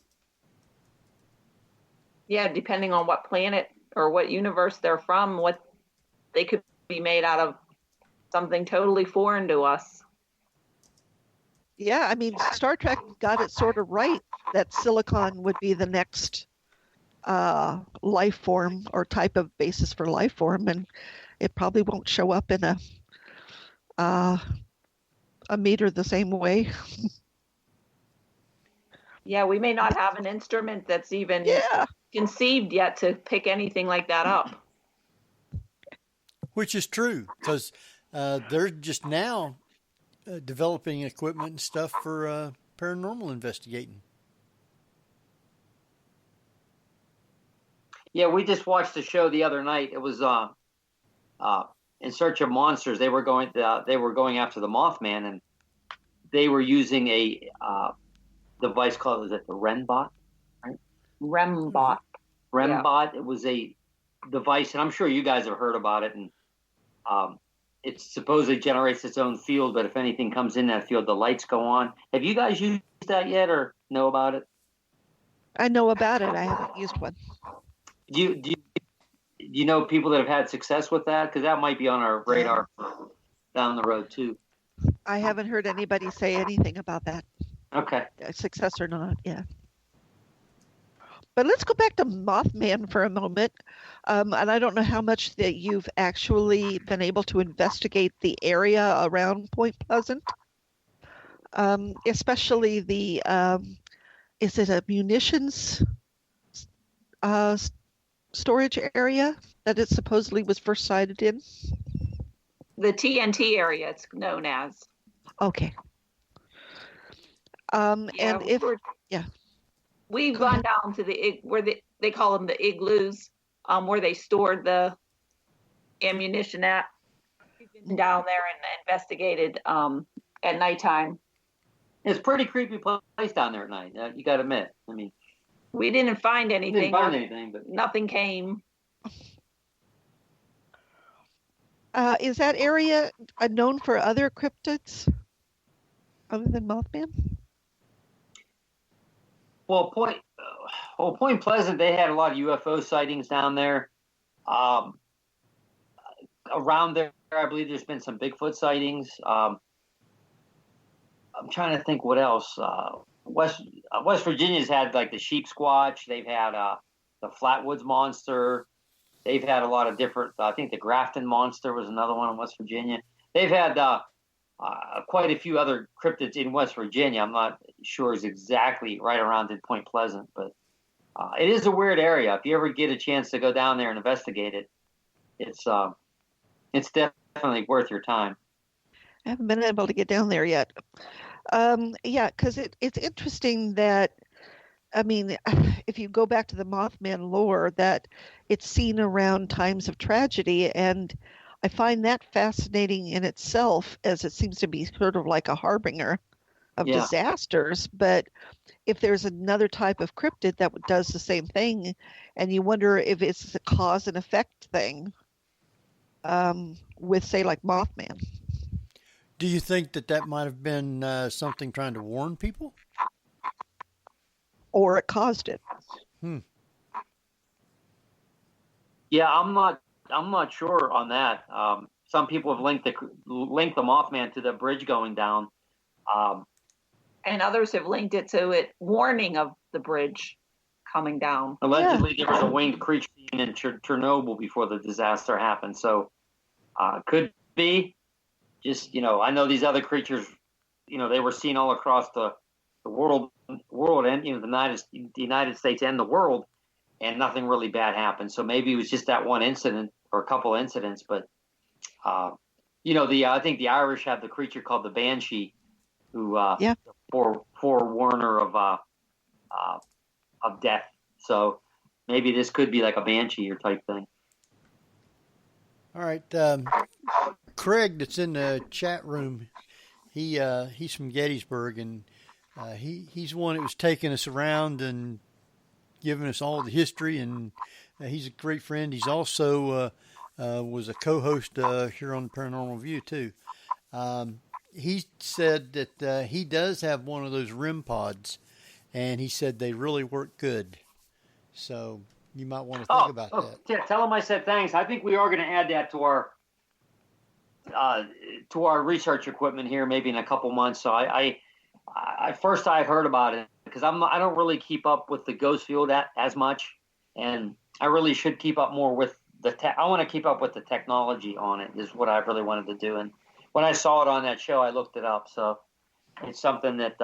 Yeah, depending on what planet or what universe they're from, what they could be made out of something totally foreign to us. Yeah, I mean, Star Trek got it sort of right that silicon would be the next life form or type of basis for life form, and it probably won't show up in a meter the same way. Yeah, we may not have an instrument that's even conceived yet to pick anything like that up. Which is true, because they're just now developing equipment and stuff for paranormal investigating. Yeah, we just watched a show the other night. It was In Search of Monsters. They were going after the Mothman, and they were using a device called, was it the REMBot? Right? REMBot. REMBot. Yeah. It was a device, and I'm sure you guys have heard about it. And it supposedly generates its own field, but if anything comes in that field, the lights go on. Have you guys used that yet, or know about it? I know about it. I haven't used one. Do you know people that have had success with that? Because that might be on our radar down the road too. I haven't heard anybody say anything about that. Okay. Success or not, yeah. But let's go back to Mothman for a moment. And I don't know how much that you've actually been able to investigate the area around Point Pleasant, especially the, is it a munitions storage area that it supposedly was first sighted in? The TNT area, it's known as. Okay. We've gone down to where they call them the igloos, where they stored the ammunition at. We've been down there and investigated at nighttime. It's a pretty creepy place down there at night. You got to admit. I mean, we didn't find anything. But nothing came. Is that area known for other cryptids other than Mothman? Well, Point Pleasant, they had a lot of UFO sightings down there. Around there, I believe there's been some Bigfoot sightings. I'm trying to think what else. West Virginia's had like the sheep squatch. They've had the Flatwoods monster. They've had a lot of different. I think the Grafton monster was another one in West Virginia. They've had quite a few other cryptids in West Virginia. I'm not sure is exactly right around in Point Pleasant, but it is a weird area. If you ever get a chance to go down there and investigate it, it's definitely worth your time. I haven't been able to get down there yet. Yeah, because it's interesting that, I mean, if you go back to the Mothman lore, that it's seen around times of tragedy, and I find that fascinating in itself, as it seems to be sort of like a harbinger of disasters. But if there's another type of cryptid that does the same thing, and you wonder if it's a cause and effect thing, with, say, like Mothman. Do you think that might have been something trying to warn people? Or it caused it. Yeah, I'm not sure on that. Some people have linked the Mothman to the bridge going down, and others have linked it to it warning of the bridge coming down. Allegedly, there was a winged creature in Chernobyl before the disaster happened. So, could be. Just, I know these other creatures, they were seen all across the world and, the United States and the world, and nothing really bad happened. So maybe it was just that one incident or a couple incidents. But, I think the Irish have the creature called the Banshee, who, forewarner of death. So maybe this could be like a Banshee or type thing. All right. Craig, that's in the chat room, he's from Gettysburg, and he's one that was taking us around and giving us all the history, and he's a great friend. He's also was a co-host here on Paranormal View too. He said that he does have one of those REM pods, and he said they really work good. So you might want to think about that. Yeah, tell him I said thanks. I think we are going to add that to our research equipment here, maybe in a couple months. So I first I heard about it because I don't really keep up with the ghost field as much, and I really should keep up more with I want to keep up with the technology on it is what I really wanted to do. And when I saw it on that show, I looked it up. So it's something that,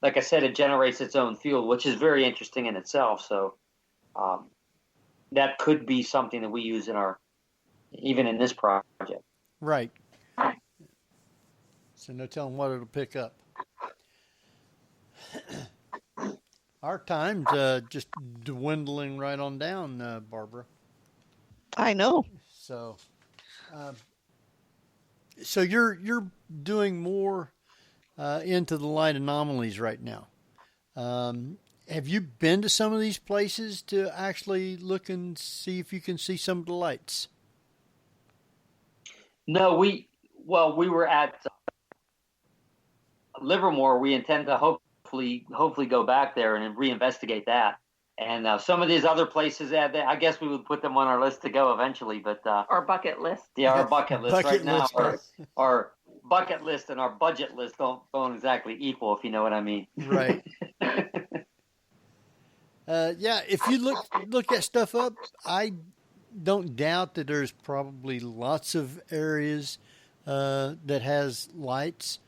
like I said, it generates its own field, which is very interesting in itself. So that could be something that we use even in this project. Right. So no telling what it'll pick up. Our time's just dwindling right on down, Barbara. I know. So, you're doing more into the light anomalies right now. Have you been to some of these places to actually look and see if you can see some of the lights? No, we were at Livermore. We intend to hopefully go back there and reinvestigate that. And some of these other places, I guess we would put them on our list to go eventually. But our bucket list. Yeah, our bucket list right now. Our bucket list and our budget list don't exactly equal, if you know what I mean. Right. If you look that stuff up, I don't doubt that there's probably lots of areas that has lights.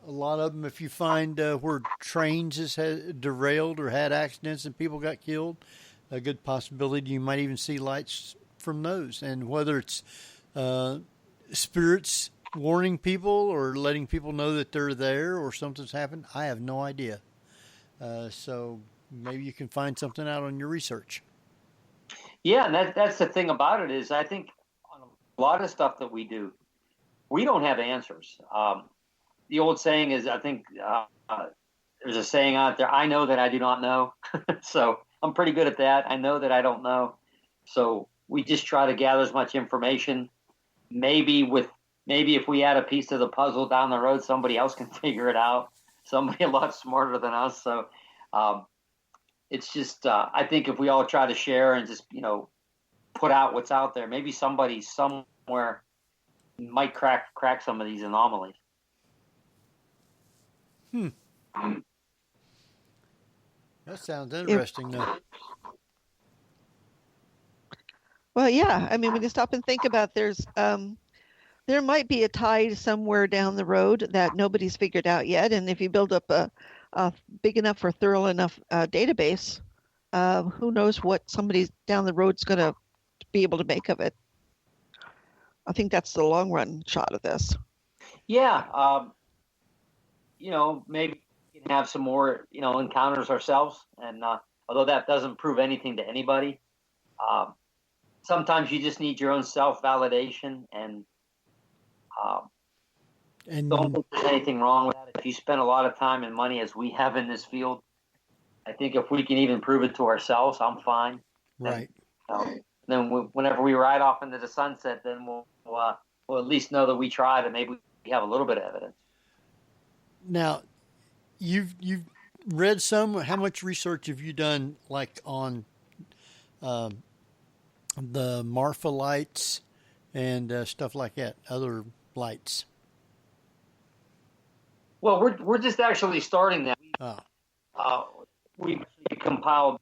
A lot of them, if you find where trains has derailed or had accidents and people got killed, a good possibility you might even see lights from those. And whether it's spirits warning people or letting people know that they're there or something's happened, I have no idea. So maybe you can find something out on your research. Yeah, and that's the thing about it is I think on a lot of stuff that we do, we don't have answers. The old saying is, I think there's a saying out there, I know that I do not know. So I'm pretty good at that. I know that I don't know. So we just try to gather as much information. Maybe if we add a piece to the puzzle down the road, somebody else can figure it out. Somebody a lot smarter than us. So it's just, I think if we all try to share and just, put out what's out there, maybe somebody somewhere might crack some of these anomalies. That sounds interesting, though. Well, yeah. I mean, when you stop and think about, there's there might be a tide somewhere down the road that nobody's figured out yet. And if you build up a big enough or thorough enough database, who knows what somebody down the road's going to be able to make of it. I think that's the long run shot of this. Yeah. Maybe we can have some more, encounters ourselves. And although that doesn't prove anything to anybody, sometimes you just need your own self-validation, and don't think there's anything wrong with that. If you spend a lot of time and money, as we have in this field, I think if we can even prove it to ourselves, I'm fine. Right. And, then whenever we ride off into the sunset, then we'll at least know that we tried, and maybe we have a little bit of evidence. Now, you've read some. How much research have you done, like on the Marfa lights and stuff like that, other lights? Well, we're just actually starting that. We compiled.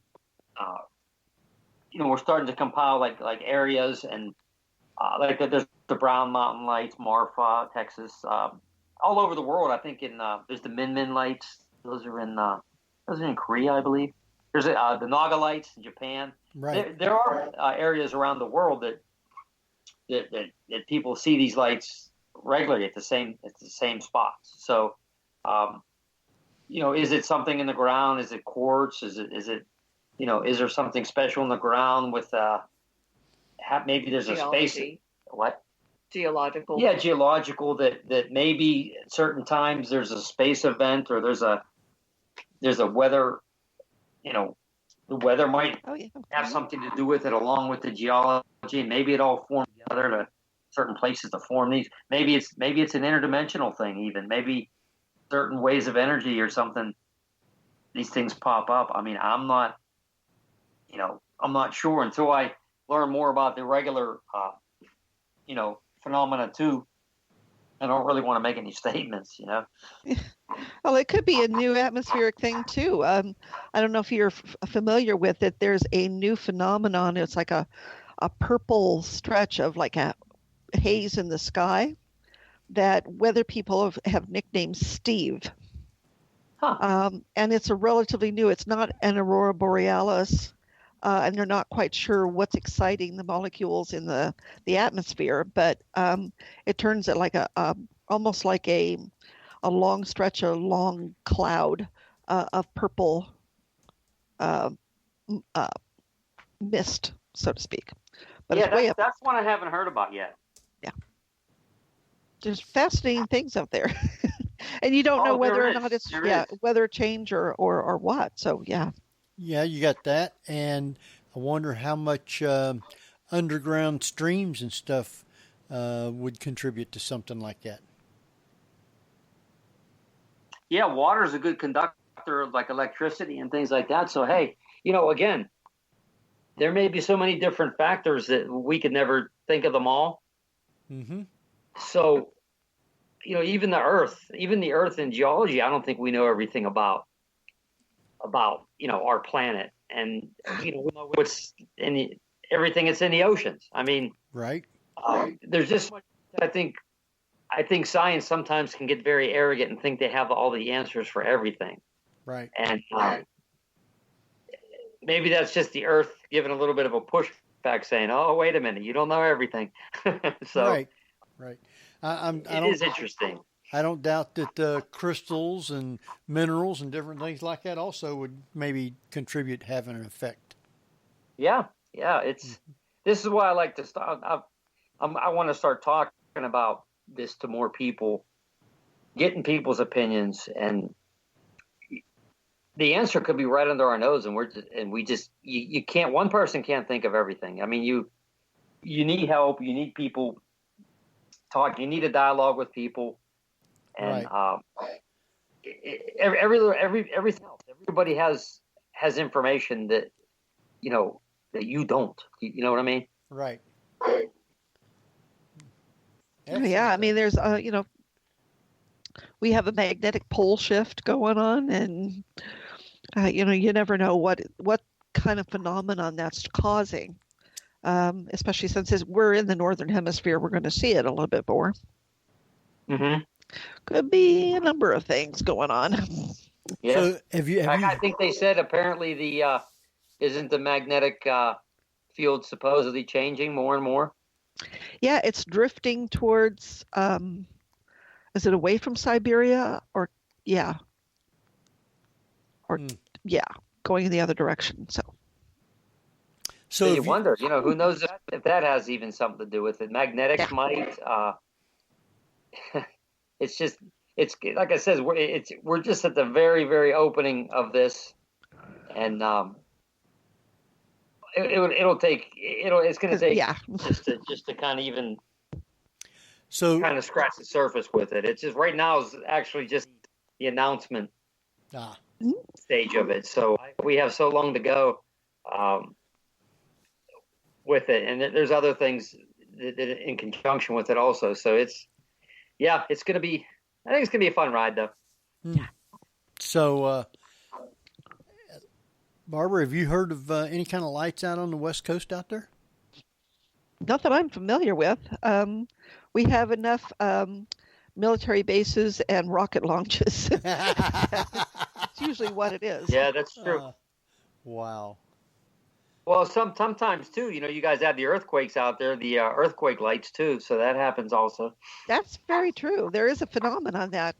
We're starting to compile like areas, and like there's the Brown Mountain Lights, Marfa, Texas, all over the world. I think there's the Min lights. Those are in Korea, I believe. There's the Naga lights in Japan. Right. There are areas around the world that people see these lights regularly at the same spots. So, is it something in the ground? Is it quartz? Is there something special in the ground with maybe there's Geology. A space? What? Geological. Yeah, geological. That maybe at certain times there's a space event, or there's a weather. The weather might have something to do with it, along with the geology. Maybe it all formed together to certain places to form these. Maybe it's an interdimensional thing. Even maybe certain ways of energy or something. These things pop up. I mean, I'm not sure until I learn more about the regular, phenomena too. I don't really want to make any statements, Well, it could be a new atmospheric thing too. I don't know if you're familiar with it. There's a new phenomenon. It's like a purple stretch of like a haze in the sky that weather people have nicknamed Steve. Huh. And it's a relatively new. It's not an aurora borealis. And they're not quite sure what's exciting the molecules in the atmosphere, but it turns out like almost like a long stretch, a long cloud of purple mist, so to speak. But yeah, it's way up. That's one I haven't heard about yet. Yeah, there's fascinating things up there, and you don't know whether or not it's weather change or what. So yeah. Yeah, you got that, and I wonder how much underground streams and stuff would contribute to something like that. Yeah, water is a good conductor of like electricity and things like that. So, hey, again, there may be so many different factors that we could never think of them all. Mm-hmm. So, even the Earth in geology, I don't think we know everything about our planet, and we know what's in everything that's in the oceans. I mean, right. There's just much. I think science sometimes can get very arrogant and think they have all the answers for everything. Right. And maybe that's just the Earth giving a little bit of a pushback, saying, "Oh, wait a minute, you don't know everything." So, right. It is interesting. I don't doubt that crystals and minerals and different things like that also would maybe contribute to having an effect. Yeah. This is why I like to start. I want to start talking about this to more people, getting people's opinions, and the answer could be right under our nose, and you can't. One person can't think of everything. I mean, you need help. You need people talk. You need a dialogue with people. And everything else. Everybody has information that that you don't. You know what I mean? Right. Yeah, I mean, there's we have a magnetic pole shift going on, and you never know what kind of phenomenon that's causing. especially since we're in the northern hemisphere. We're going to see it a little bit more. Mm-hmm. Could be a number of things going on. Yeah. So I think they said apparently isn't the magnetic field supposedly changing more and more? Yeah, it's drifting towards, is it away from Siberia or, yeah. Or, yeah, going in the other direction. So you wonder, who knows if that has even something to do with it. Magnetics might. It's just, it's like I said, we're just at the very, very opening of this, and it's going to take just to kind of even kind of scratch the surface with it. It's just right now is actually just the announcement stage of it. So we have so long to go with it, and there's other things that in conjunction with it also. So it's going to be. I think it's going to be a fun ride, though. Yeah. So, Barbara, have you heard of any kind of lights out on the West Coast out there? Not that I'm familiar with. We have enough military bases and rocket launches. It's usually what it is. Yeah, that's true. Wow. Well, sometimes too, you guys have the earthquakes out there, the earthquake lights too, so that happens also. That's very true. There is a phenomenon that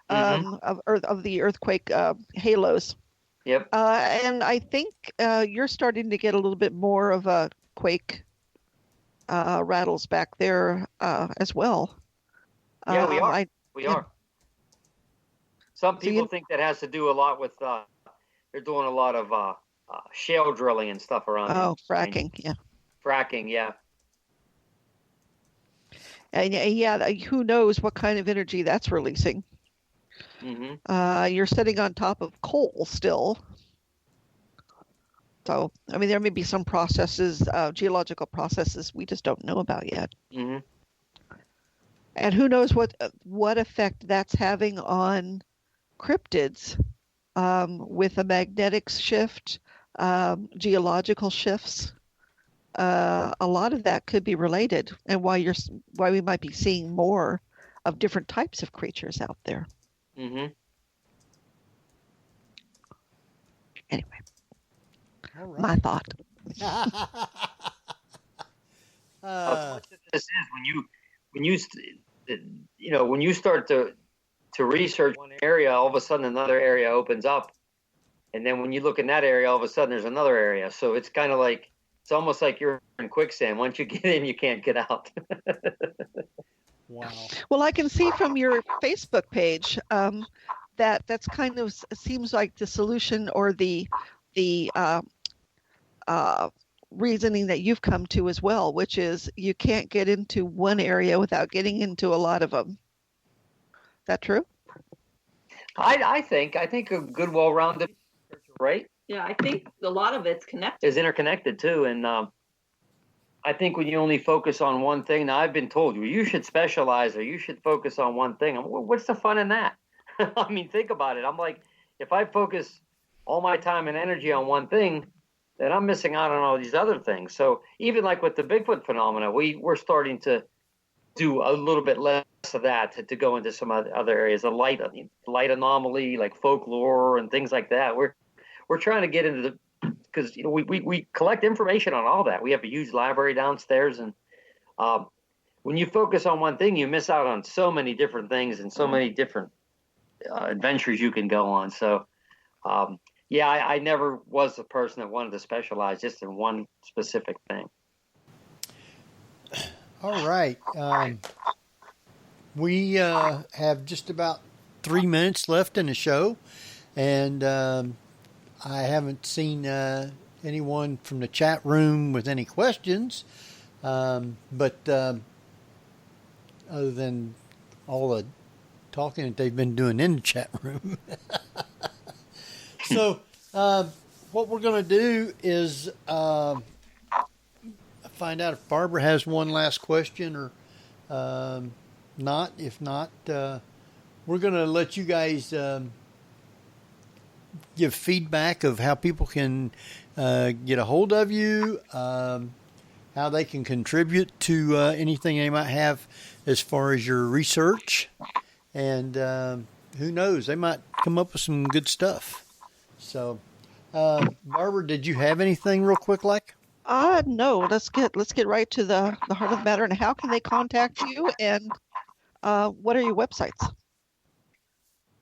of the earthquake halos. Yep. And I think you're starting to get a little bit more of a quake rattles back there as well. Yeah, we are. Some people think that has to do a lot with they're doing a lot of shale drilling and stuff around. Oh, fracking, yeah. Fracking, yeah. And who knows what kind of energy that's releasing. Mm-hmm. You're sitting on top of coal still. So, I mean, there may be some processes, geological processes we just don't know about yet. Mm-hmm. And who knows what effect that's having on cryptids with a magnetic shift, geological shifts. A lot of that could be related, and why we might be seeing more of different types of creatures out there. Mm-hmm. Anyway, all right. My thought. This is when you start to research one area, all of a sudden another area opens up, and then when you look in that area, all of a sudden there's another area. So it's kind of like it's almost like you're in quicksand. Once you get in, you can't get out. Wow. Well, I can see from your Facebook page that's kind of seems like the solution or the reasoning that you've come to as well, which is you can't get into one area without getting into a lot of them. Is that true? I think a good, well-rounded, right? Yeah, I think a lot of it's connected. Is interconnected too, and I think when you only focus on one thing, now I've been told you should specialize or you should focus on one thing. What's the fun in that? I mean, think about it. I'm like, if I focus all my time and energy on one thing, then I'm missing out on all these other things. So even like with the Bigfoot phenomena, we're starting to do a little bit less of that to go into some other areas, light anomaly, like folklore and things like that. We're trying to get into because we collect information on all that. We have a huge library downstairs, and when you focus on one thing, you miss out on so many different things and so many different adventures you can go on. So, I never was the person that wanted to specialize just in one specific thing. All right. We have just about 3 minutes left in the show, and I haven't seen anyone from the chat room with any questions, but other than all the talking that they've been doing in the chat room. So what we're going to do is find out if Barbara has one last question or not. If not, we're going to let you guys give feedback of how people can get a hold of you, how they can contribute to anything they might have as far as your research. And who knows, they might come up with some good stuff. So, Barbara, did you have anything real quick like? No, let's get right to the heart of the matter. And how can they contact you? And what are your websites?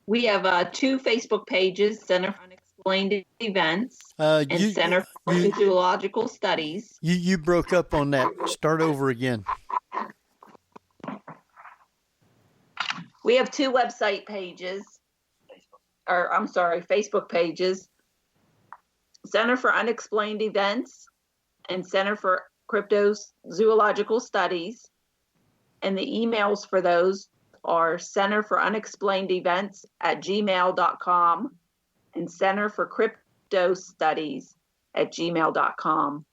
We have 2 Facebook pages, Center for Unexplained Events and Center for Cryptozoological Studies. You broke up on that. Start over again. We have 2 website pages, Facebook pages, Center for Unexplained Events and Center for Cryptozoological Studies. And the emails for those are Center for Unexplained Events @gmail.com and Center for Crypto Studies @gmail.com.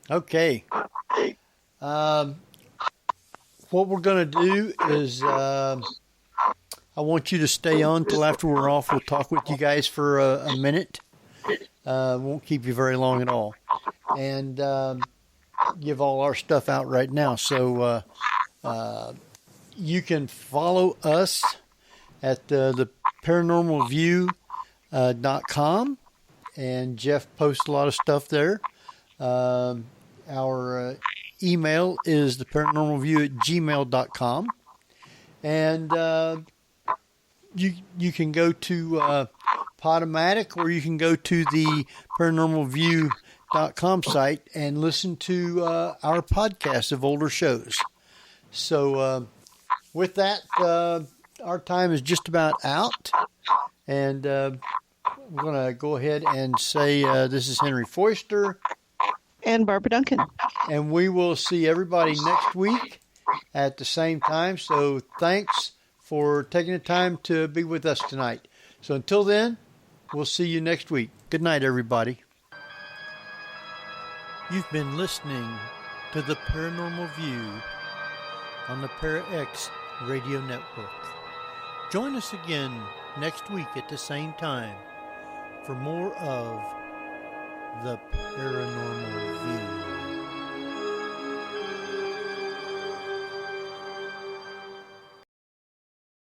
Okay. What we're going to do is I want you to stay on till after we're off. We'll talk with you guys for a minute. Won't keep you very long at all. And give all our stuff out right now. So you can follow us at the paranormalview.com. And Jeff posts a lot of stuff there. Our email is theparanormalview@gmail.com. And you can go to Podomatic, or you can go to the paranormalview.com site and listen to our podcast of older shows. So with that, our time is just about out. And we're going to go ahead and say this is Henry Foister. And Barbara Duncan. And we will see everybody next week at the same time. So thanks for taking the time to be with us tonight. So until then, we'll see you next week. Good night, everybody. You've been listening to the Paranormal View on the ParaX Radio Network. Join us again next week at the same time for more of the Paranormal